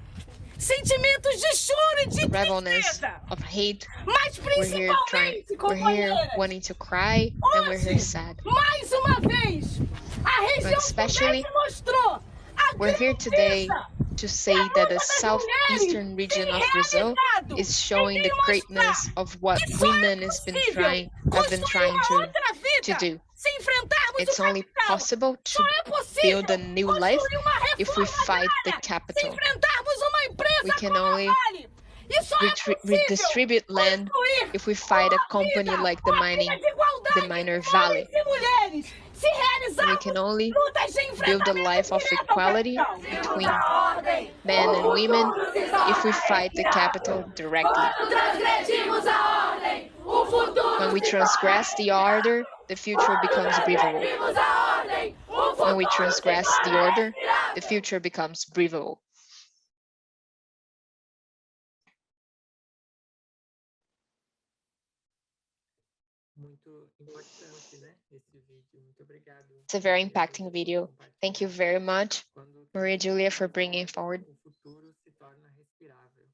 Speaker 4: sentimentos de choro e de
Speaker 3: rebelness,
Speaker 4: tristeza,
Speaker 3: of hate.
Speaker 4: mas
Speaker 3: We're here
Speaker 4: principalmente,
Speaker 3: companheiras, wanting to cry, and we're here
Speaker 4: hoje,
Speaker 3: sad.
Speaker 4: mais uma vez, a região
Speaker 3: especially,
Speaker 4: sudeste mostrou a
Speaker 3: We're here today
Speaker 4: grandeza
Speaker 3: to say that the southeastern region of Brazil is showing the greatness of what women have been trying to do.
Speaker 4: Se enfrentarmos
Speaker 3: It's
Speaker 4: o
Speaker 3: only
Speaker 4: capital,
Speaker 3: possible to
Speaker 4: só é possível
Speaker 3: build a new life
Speaker 4: construir uma
Speaker 3: if we
Speaker 4: reforma
Speaker 3: fight the
Speaker 4: agrária. Se
Speaker 3: capital.
Speaker 4: enfrentarmos uma empresa
Speaker 3: We can
Speaker 4: como a
Speaker 3: only
Speaker 4: Vale, e só é possível
Speaker 3: redistribute land
Speaker 4: construir
Speaker 3: if we fight a
Speaker 4: uma
Speaker 3: company
Speaker 4: vida,
Speaker 3: like
Speaker 4: uma vida de igualdade
Speaker 3: the miner
Speaker 4: entre
Speaker 3: Vale.
Speaker 4: homens e mulheres. Se
Speaker 3: And we
Speaker 4: realizarmos
Speaker 3: can only
Speaker 4: lutas de
Speaker 3: build a
Speaker 4: enfrentamento
Speaker 3: life of
Speaker 4: direto ao
Speaker 3: equality
Speaker 4: capital.
Speaker 3: between men and women if we fight the capital directly.
Speaker 4: Transgredimos a ordem, o futuro
Speaker 3: When we transgress the order, the future becomes breathable. When we transgress the order, the future becomes breathable.
Speaker 2: Muito impactante, né? Esse vídeo. Muito obrigado.
Speaker 3: It's a very impacting video. Thank you very much, Maria Júlia, for bringing it forward.
Speaker 2: O futuro se torna respirável.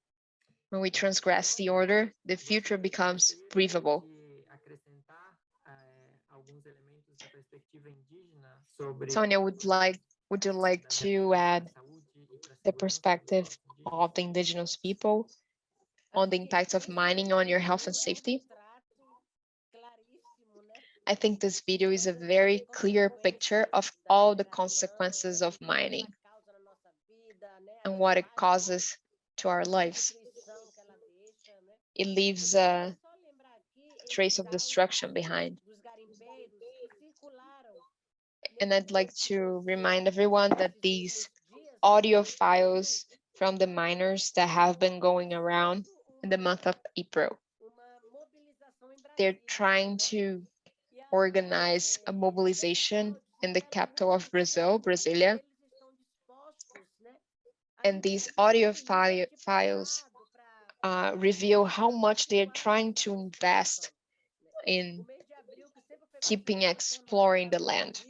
Speaker 3: When we transgress the order, the future becomes breathable.
Speaker 2: Acrescentar alguns elementos da perspectiva indígena sobre
Speaker 3: Sônia, would you like to add the perspective of the indigenous people on the impacts of mining on your health and safety? I think this video is a very clear picture of all the consequences of mining and what it causes to our lives. It leaves a trace of destruction behind. And I'd like to remind everyone that these audio files from the miners that have been going around in the month of April, they're trying to organize a mobilization in the capital of Brazil, Brasilia. And these audio files reveal how much they're trying to invest in keeping exploring the land.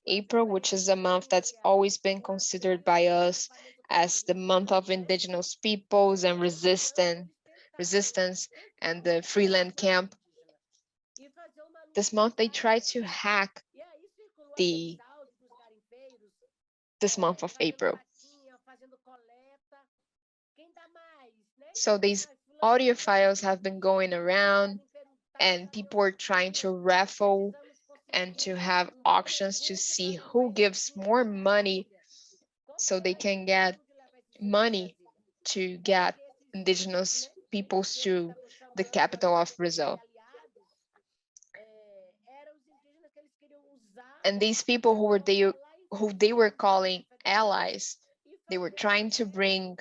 Speaker 3: April, which is a month that's always been considered by us as the month of indigenous peoples and resistance and the free land camp. This month they try to hack this month of April. So these audio files have been going around and people are trying to raffle and to have auctions to see who gives more money so they can get money to get indigenous peoples to the capital of Brazil. And these people who they were calling allies, they were trying to bring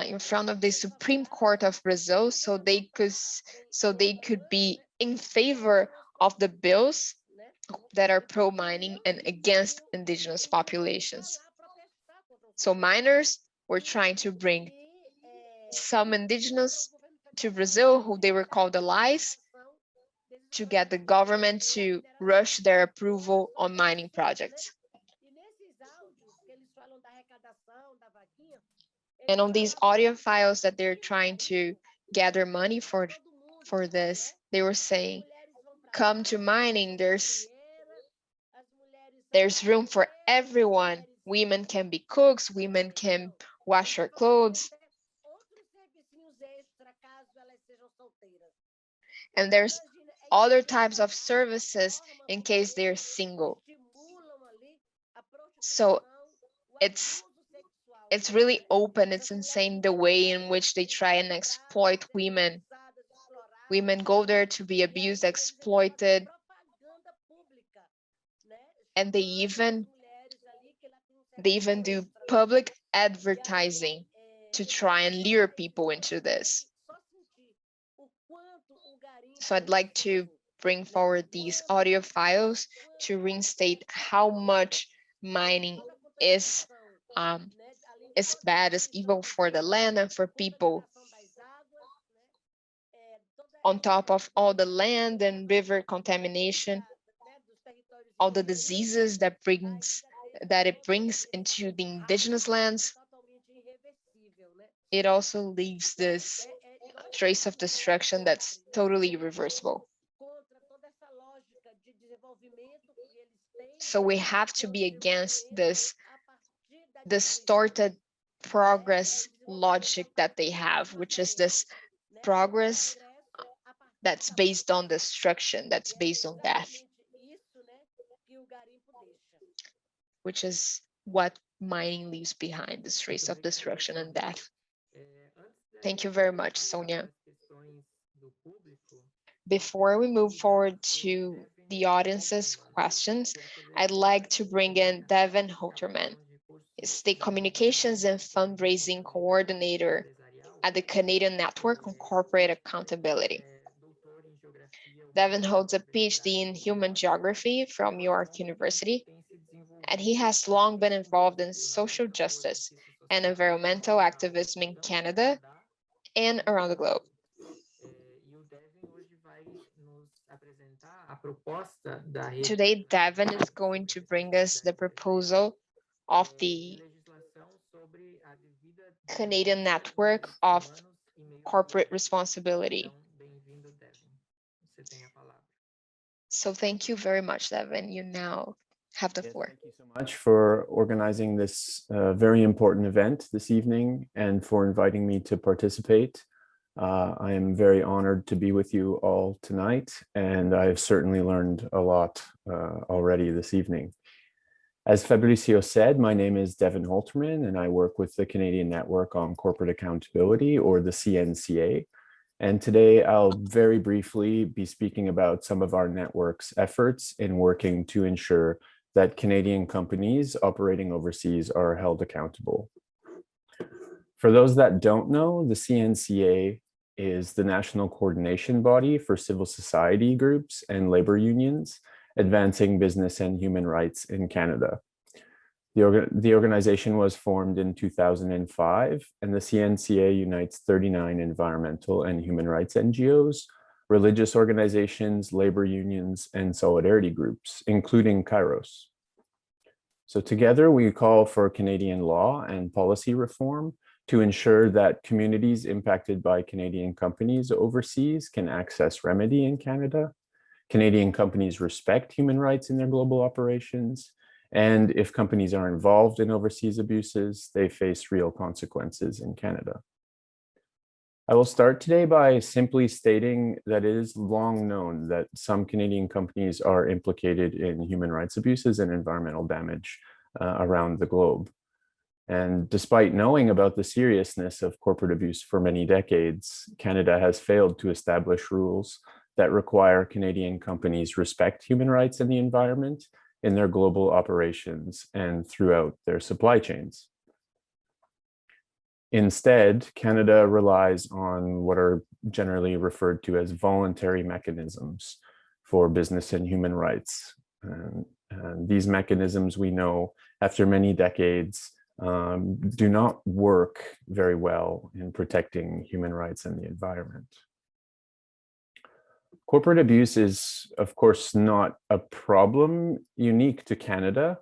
Speaker 3: in front of the Supreme Court of Brazil so they could be in favor of the bills that are pro-mining and against indigenous populations. So miners were trying to bring some indigenous to Brazil, who they were called allies, to get the government to rush their approval on mining projects. And on these audio files that they're trying to gather money for this, they were saying, come to mining, there's room for everyone. Women can be cooks, women can wash their clothes. And there's other types of services in case they're single. So it's really open, it's insane the way in which they try and exploit women. Women go there to be abused, exploited, and they even do public advertising to try and lure people into this. So I'd like to bring forward these audio files to reinstate how much mining is bad, is evil for the land and for people. On top of all the land and river contamination, all the diseases that it brings into the indigenous lands, it also leaves this trace of destruction that's totally irreversible. So we have to be against this distorted progress logic that they have, which is this progress that's based on destruction, that's based on death, which is what mining leaves behind, this trace of destruction and death. Thank you very much, Sônia. Before we move forward to the audience's questions, I'd like to bring in Devin Holterman. He's the Communications and Fundraising Coordinator at the Canadian Network on Corporate Accountability. Devin holds a PhD in Human Geography from York University, and he has long been involved in social justice and environmental activism in Canada and around the globe. Today, Devin is going to bring us the proposal of the Canadian Network of Corporate Responsibility. So thank you very much, Devin. You now have the floor.
Speaker 5: Thank you so much for organizing this very important event this evening and for inviting me to participate. I am very honored to be with you all tonight, and I've certainly learned a lot already this evening. As Fabricio said, my name is Devin Holterman, and I work with the Canadian Network on Corporate Accountability, or the CNCA. And today I'll very briefly be speaking about some of our network's efforts in working to ensure that Canadian companies operating overseas are held accountable. For those that don't know, the CNCA is the national coordination body for civil society groups and labor unions advancing business and human rights in Canada. The organization was formed in 2005, and the CNCA unites 39 environmental and human rights NGOs, religious organizations, labor unions, and solidarity groups, including Kairos. So together we call for Canadian law and policy reform to ensure that communities impacted by Canadian companies overseas can access remedy in Canada, Canadian companies respect human rights in their global operations, and if companies are involved in overseas abuses, they face real consequences in Canada. I will start today by simply stating that it is long known that some Canadian companies are implicated in human rights abuses and environmental damage around the globe. And despite knowing about the seriousness of corporate abuse for many decades, Canada has failed to establish rules that require Canadian companies respect human rights and the environment in their global operations and throughout their supply chains. Instead, Canada relies on what are generally referred to as voluntary mechanisms for business and human rights, And these mechanisms, we know, after many decades, do not work very well in protecting human rights and the environment. Corporate abuse is, of course, not a problem unique to Canada.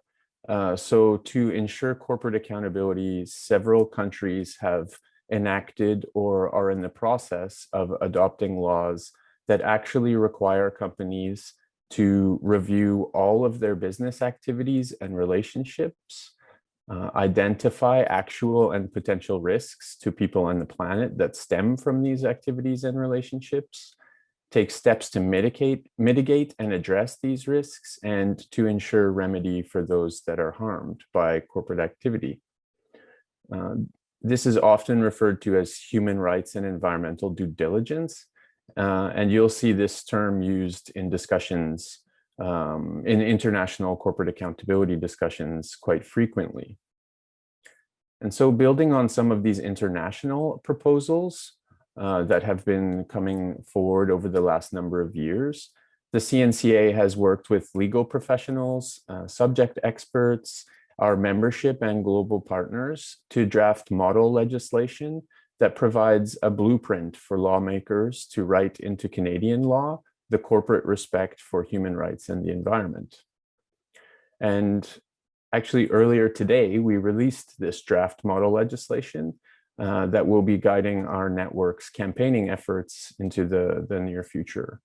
Speaker 5: So to ensure corporate accountability, several countries have enacted or are in the process of adopting laws that actually require companies to review all of their business activities and relationships, identify actual and potential risks to people on the planet that stem from these activities and relationships, take steps to mitigate and address these risks, and to ensure remedy for those that are harmed by corporate activity. This is often referred to as human rights and environmental due diligence. And you'll see this term used in discussions, in international corporate accountability discussions quite frequently. And so building on some of these international proposals that have been coming forward over the last number of years, the CNCA has worked with legal professionals, subject experts, our membership and global partners to draft model legislation that provides a blueprint for lawmakers to write into Canadian law the corporate respect for human rights and the environment. And actually earlier today, we released this draft model legislation that will be guiding our network's campaigning efforts into the near future.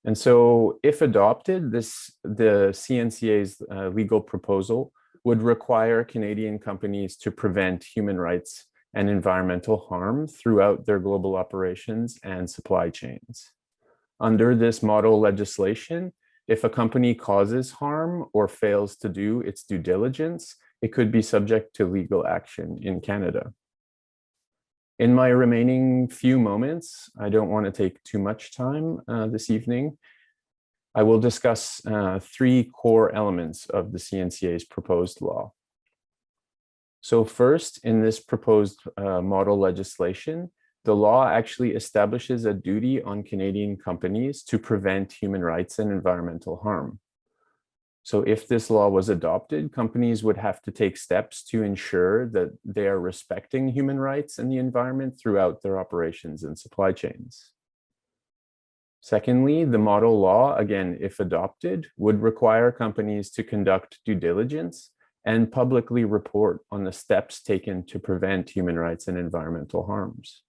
Speaker 5: And so if adopted, the CNCA's legal proposal would require Canadian companies to prevent human rights and environmental harm throughout their global operations and supply chains. Under this model legislation, if a company causes harm or fails to do its due diligence, it could be subject to legal action in Canada. In my remaining few moments, I don't want to take too much time this evening. I will discuss three core elements of the CNCA's proposed law. So first, in this proposed model legislation, the law actually establishes a duty on Canadian companies to prevent human rights and environmental harm. So if this law was adopted, companies would have to take steps to ensure that they are respecting human rights and the environment throughout their operations and supply chains. Secondly, the model law, again, if adopted, would require companies to conduct due diligence and publicly report on the steps taken to prevent human rights and environmental harms.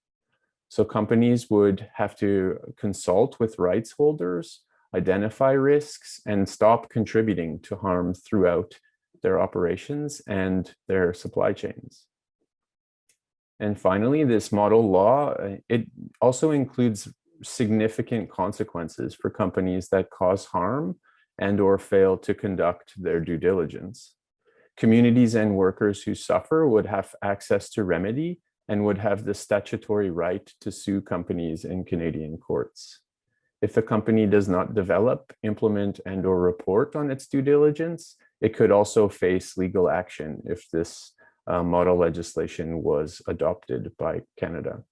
Speaker 5: So companies would have to consult with rights holders, identify risks, and stop contributing to harm throughout their operations and their supply chains. And finally, this model law, it also includes significant consequences for companies that cause harm and or fail to conduct their due diligence. Communities and workers who suffer would have access to remedy and would have the statutory right to sue companies in Canadian courts. If a company does not develop, implement, and or report on its due diligence, it could also face legal action if this model legislation was adopted by Canada.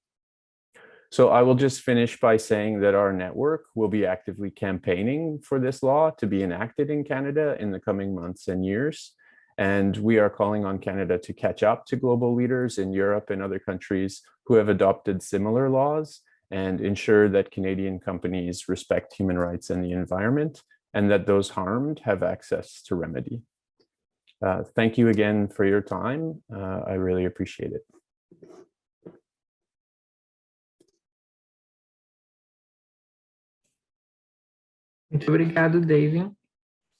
Speaker 5: So I will just finish by saying that our network will be actively campaigning for this law to be enacted in Canada in the coming months and years. And we are calling on Canada to catch up to global leaders in Europe and other countries who have adopted similar laws and ensure that Canadian companies respect human rights and the environment, and that those harmed have access to remedy. Thank you again for your time. I really appreciate it.
Speaker 2: Muito obrigado, David.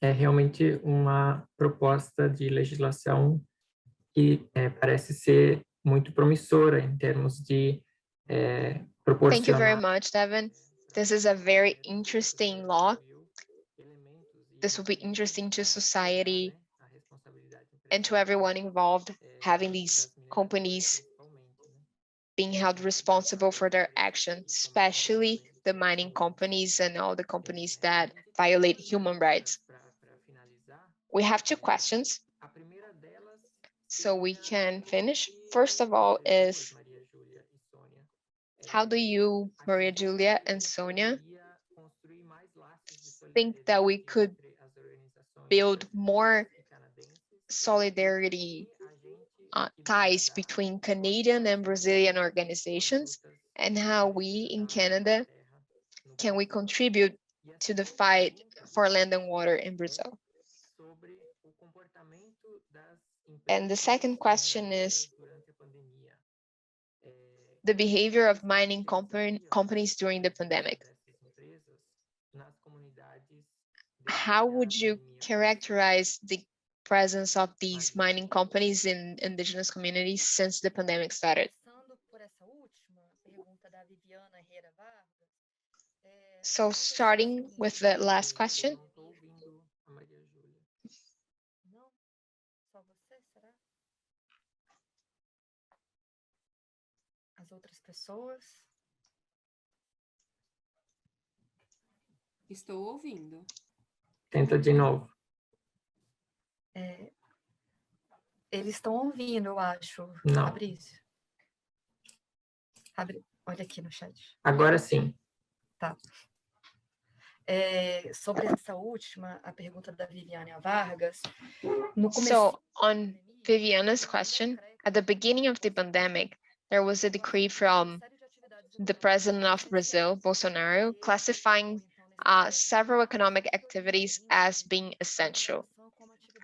Speaker 2: É realmente uma proposta de legislação que parece ser muito promissora em termos de proporcionar.
Speaker 3: Thank you very much, Devin. This is a very interesting law. This will be interesting to society and to everyone involved, having these companies being held responsible for their actions, especially the mining companies and all the companies that violate human rights. We have two questions, so we can finish. First of all is, how do you, Maria Júlia and Sônia, think that we could build more solidarity ties between Canadian and Brazilian organizations, and how we in Canada can we contribute to the fight for land and water in Brazil. And the second question is the behavior of mining companies during the pandemic. How would you characterize the presence of these mining companies in indigenous communities since the pandemic started? So starting with the last question.
Speaker 4: As outras pessoas?
Speaker 6: Estou ouvindo.
Speaker 2: Tenta de novo.
Speaker 4: Eles estão ouvindo, eu acho.
Speaker 2: Não.
Speaker 4: Fabrício. Olha aqui no chat.
Speaker 2: Agora sim.
Speaker 4: Tá. Sobre essa última, a pergunta da Viviane Vargas.
Speaker 3: So on Viviana's question, at the beginning of the pandemic, there was a decree from the president of Brazil, Bolsonaro, classifying several economic activities as being essential.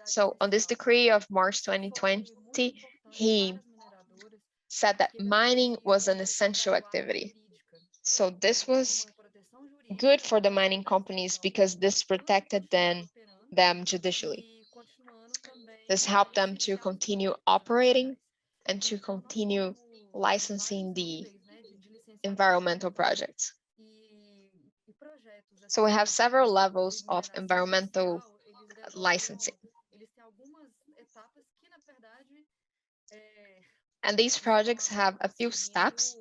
Speaker 3: So on this decree of March 2020, he said that mining was an essential activity. So this was good for the mining companies because this protected them judicially. This helped them to continue operating and to continue licensing the environmental projects. So we have several levels of environmental licensing. And these projects have a few steps.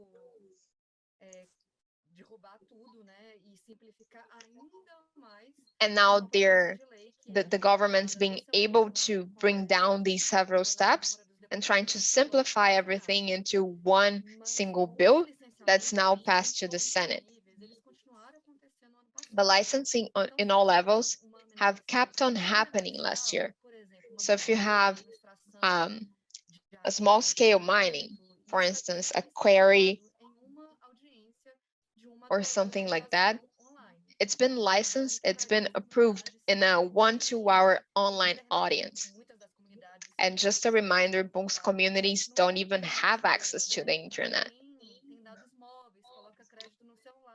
Speaker 3: And now the government's being able to bring down these several steps and trying to simplify everything into one single bill that's now passed to the Senate. The licensing in all levels have kept on happening last year. So if you have a small scale mining, for instance, a quarry or something like that, it's been licensed, it's been approved in a 1 to 2 hour online audience. And just a reminder, most communities don't even have access to the internet.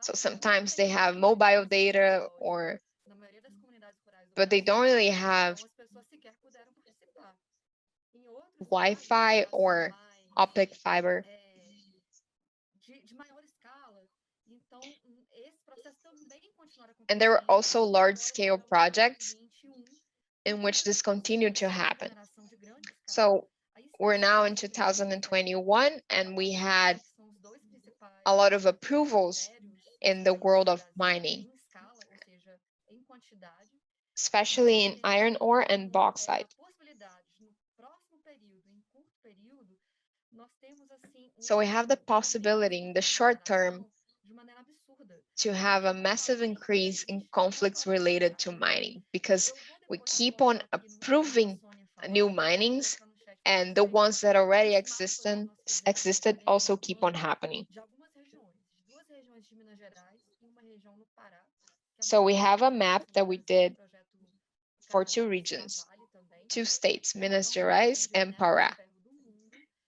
Speaker 3: So sometimes they have mobile data but they don't really have Wi-Fi or optic fiber. And there were also large-scale projects in which this continued to happen. So we're now in 2021, and we had a lot of approvals in the world of mining, especially in iron ore and bauxite. So we have the possibility in the short term to have a massive increase in conflicts related to mining, because we keep on approving new minings, and the ones that already existed also keep on happening. So we have a map that we did for 2 regions, 2 states, Minas Gerais and Pará.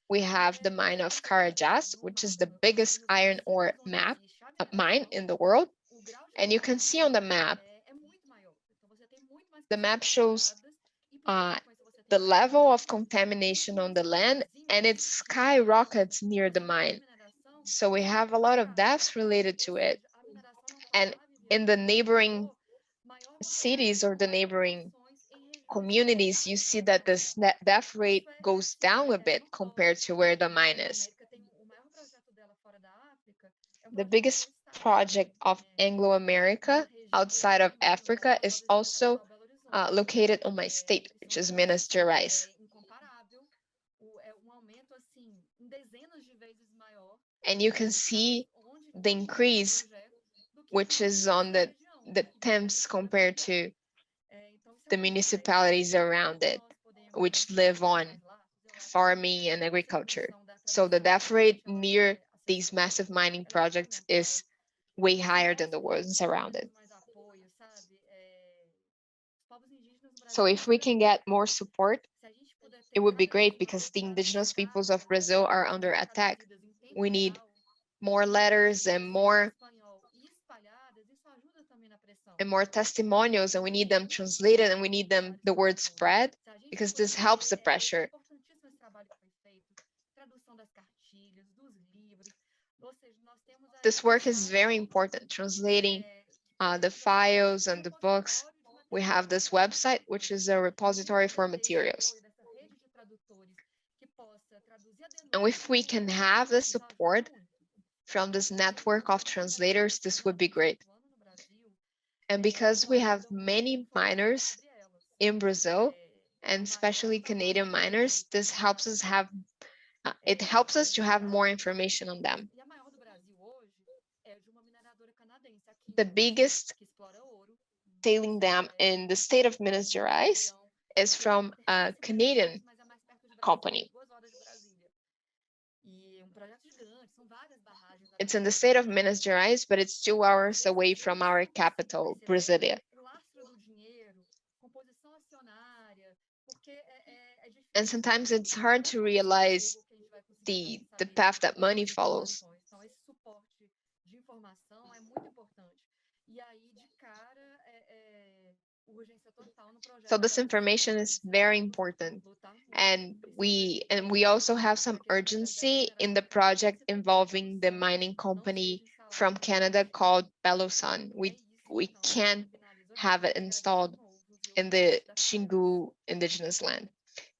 Speaker 3: We have the mine of Carajás, which is the biggest iron ore mine in the world. And you can see on the map shows the level of contamination on the land, and it skyrockets near the mine. So we have a lot of deaths related to it. And in the neighboring cities or the neighboring communities, you see that the death rate goes down a bit compared to where the mine is. The biggest project of Anglo-America outside of Africa is also located on my state, which is Minas Gerais. And you can see the increase, which is on the temps compared to the municipalities around it, which live on farming and agriculture. So the death rate near these massive mining projects is way higher than the ones around it. So if we can get more support, it would be great, because the indigenous peoples of Brazil are under attack. We need more letters and more testimonials, and we need them translated, and we need them the word spread, because this helps the pressure. This work is very important, translating the files and the books. We have this website, which is a repository for materials. And if we can have the support from this network of translators, this would be great. And because we have many miners in Brazil, and especially Canadian miners, this helps us have, it helps us to have more information on them. The biggest tailing dam in the state of Minas Gerais is from a Canadian company. It's in the state of Minas Gerais, but it's 2 hours away from our capital, Brasilia. And sometimes it's hard to realize the path that money follows. So this information is very important. And we also have some urgency in the project involving the mining company from Canada called Belo Sun. We can't have it installed in the Xingu indigenous land.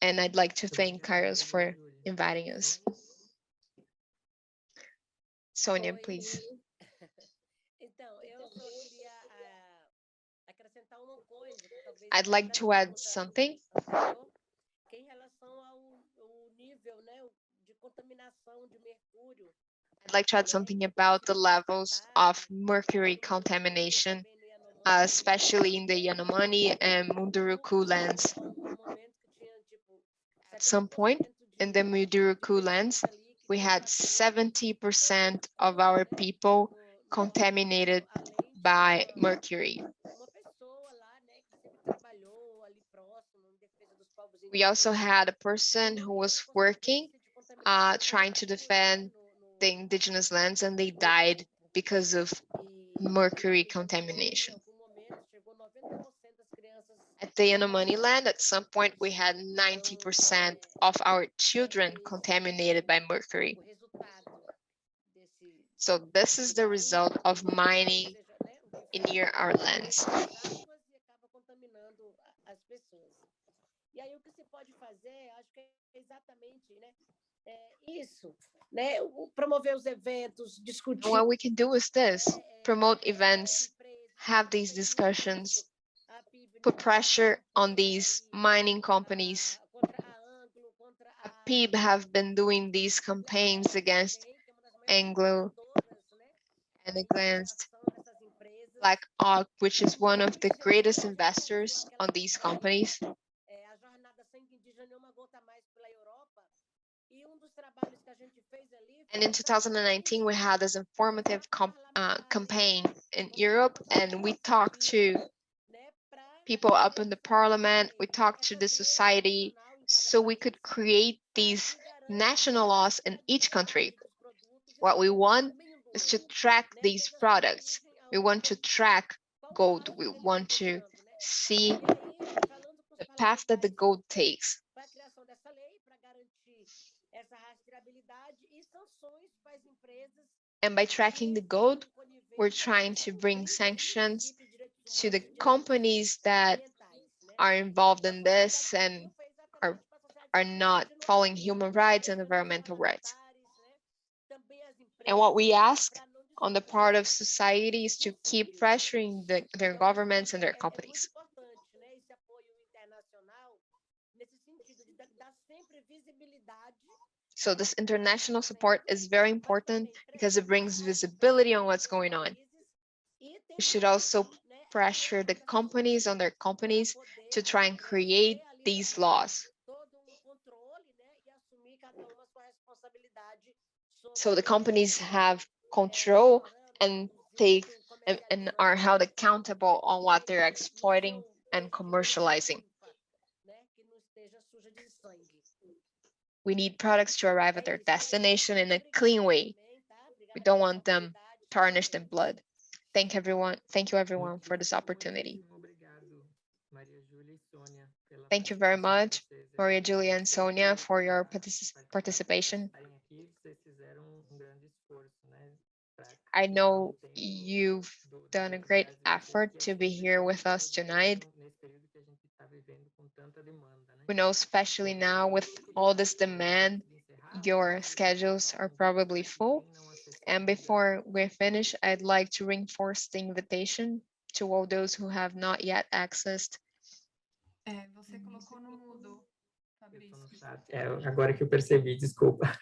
Speaker 3: And I'd like to thank Carlos for inviting us. Sônia, please. I'd like to add something. I'd like to add something about the levels of mercury contamination, especially in the Yanomami and Munduruku lands. At some point in the Munduruku lands, we had 70% of our people contaminated by mercury. We also had a person who was working, trying to defend the indigenous lands, and they died because of mercury contamination. At the Yanomami land, at some point, we had 90% of our children contaminated by mercury. So this is the result of mining near our lands. And what we can do is this: promote events, have these discussions, put pressure on these mining companies. Apib have been doing these campaigns against Anglo and against Black Oak, which is one of the greatest investors on these companies. And in 2019, we had this informative campaign in Europe, and we talked to people up in the parliament, we talked to the society, so we could create these national laws in each country. What we want is to track these products. We want to track gold. We want to see the path that the gold takes. And by tracking the gold, we're trying to bring sanctions to the companies that are involved in this and are not following human rights and environmental rights. And what we ask on the part of society is to keep pressuring their governments and their companies. So this international support is very important because it brings visibility on what's going on. We should also pressure the companies on their companies to try and create these laws. So the companies have control and take and are held accountable on what they're exploiting and commercializing. We need products to arrive at their destination in a clean way. We don't want them tarnished in blood. Thank you everyone for this opportunity. Thank you very much, Maria Júlia and Sônia, for your participation. I know you've done a great effort to be here with us tonight. We know, especially now with all this demand, your schedules are probably full. And before we finish, I'd like to reinforce the invitation to all those who have not yet accessed.
Speaker 4: Você colocou no mudo, Fabrício.
Speaker 2: Agora que eu percebi, desculpa.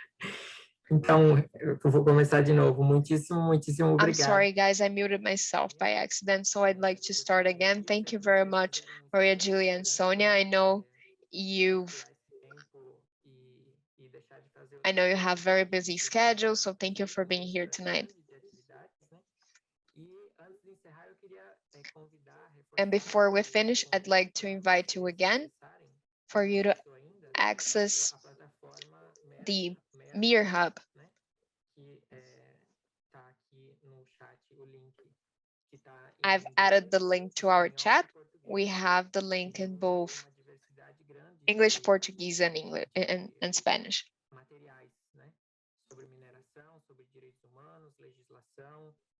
Speaker 2: Então, eu vou começar de novo. Muitíssimo obrigado.
Speaker 3: I'm sorry, guys, I muted myself by accident, so I'd like to start again. Thank you very much, Maria Júlia and Sônia. I know you have very busy schedules, so thank you for being here tonight. And before we finish, I'd like to invite you again for you to access the Mir Hub. I've added the link to our chat. We have the link in both English, Portuguese, and Spanish.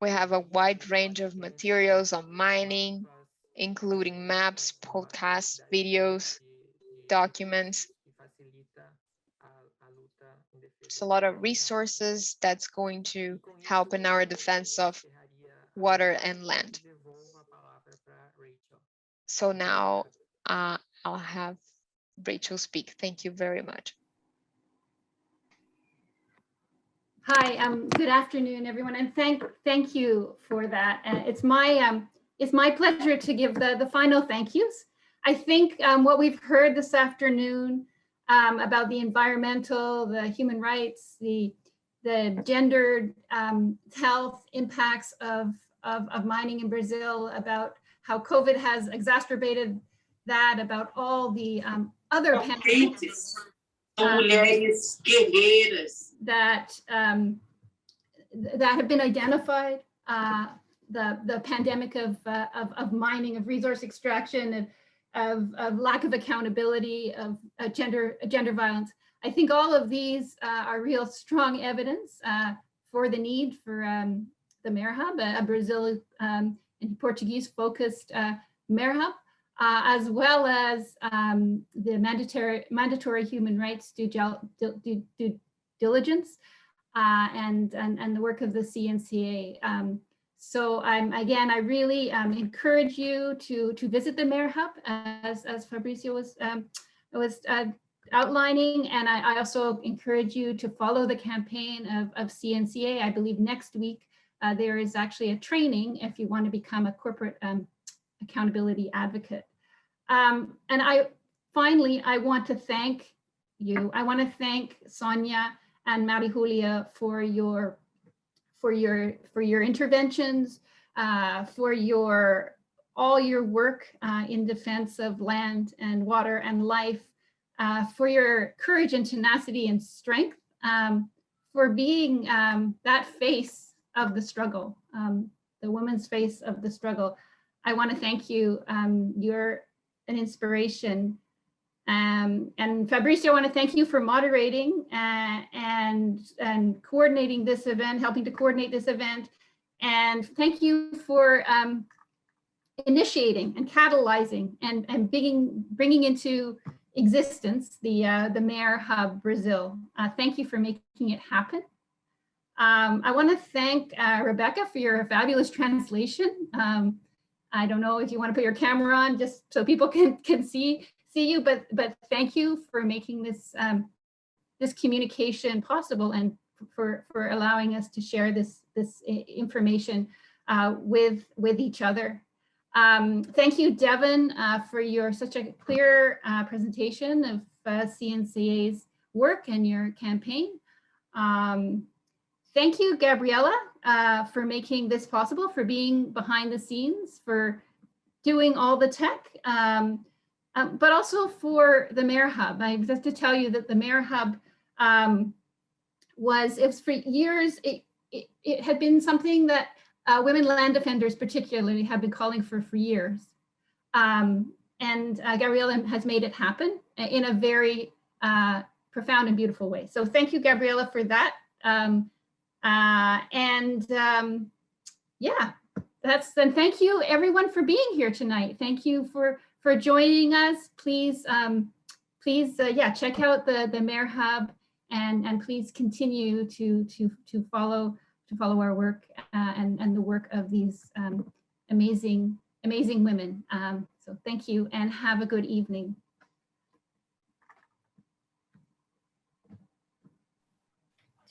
Speaker 3: We have a wide range of materials on mining, including maps, podcasts, videos, documents. It's a lot of resources that's going to help in our defense of water and land. So now I'll have Rachel speak. Thank you very much.
Speaker 1: Hi, good afternoon, everyone, and thank you for that. It's my pleasure to give the final thank yous. I think what we've heard this afternoon about the environmental, the human rights, the gendered health impacts of mining in Brazil, about how COVID has exacerbated that, about all the other pandemics that have been identified, the pandemic of mining, of resource extraction, of lack of accountability, of gender violence. I think all of these are real strong evidence for the need for the Mir Hub, a Brazil and Portuguese focused Mir Hub, as well as the mandatory human rights due diligence and the work of the CNCA. So I really encourage you to visit the Mir Hub, as Fabricio was outlining, and I also encourage you to follow the campaign of CNCA. I believe next week there is actually a training if you want to become a corporate accountability advocate. And finally, I want to thank you. I want to thank Sônia and Maria Júlia for your interventions, for all your work in defense of land and water and life, for your courage and tenacity and strength, for being that face of the struggle, the woman's face of the struggle. I want to thank you. You're an inspiration. And Fabricio, I want to thank you for moderating and coordinating this event, helping to coordinate this event. And thank you for initiating and catalyzing and bringing into existence the Mir Hub Brazil. Thank you for making it happen. I want to thank Rebecca for your fabulous translation. I don't know if you want to put your camera on just so people can see you, but thank you for making this this communication possible and for allowing us to share this information with each other. Thank you, Devin, for your such a clear presentation of CNCA's work and your campaign. Thank you, Gabriella, for making this possible, for being behind the scenes, for doing all the tech, but also for the Mayor Hub. I have to tell you that the Mayor Hub it was for years, it had been something that women land defenders particularly have been calling for years. And Gabriella has made it happen in a very profound and beautiful way. So thank you, Gabriella, for that. Yeah, then thank you everyone for being here tonight. Thank you for joining us. Please, yeah, check out the Mayor Hub and please continue to follow our work and the work of these amazing women. So thank you and have a good evening.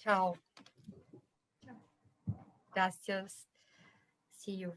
Speaker 4: Ciao. Gracias. See you.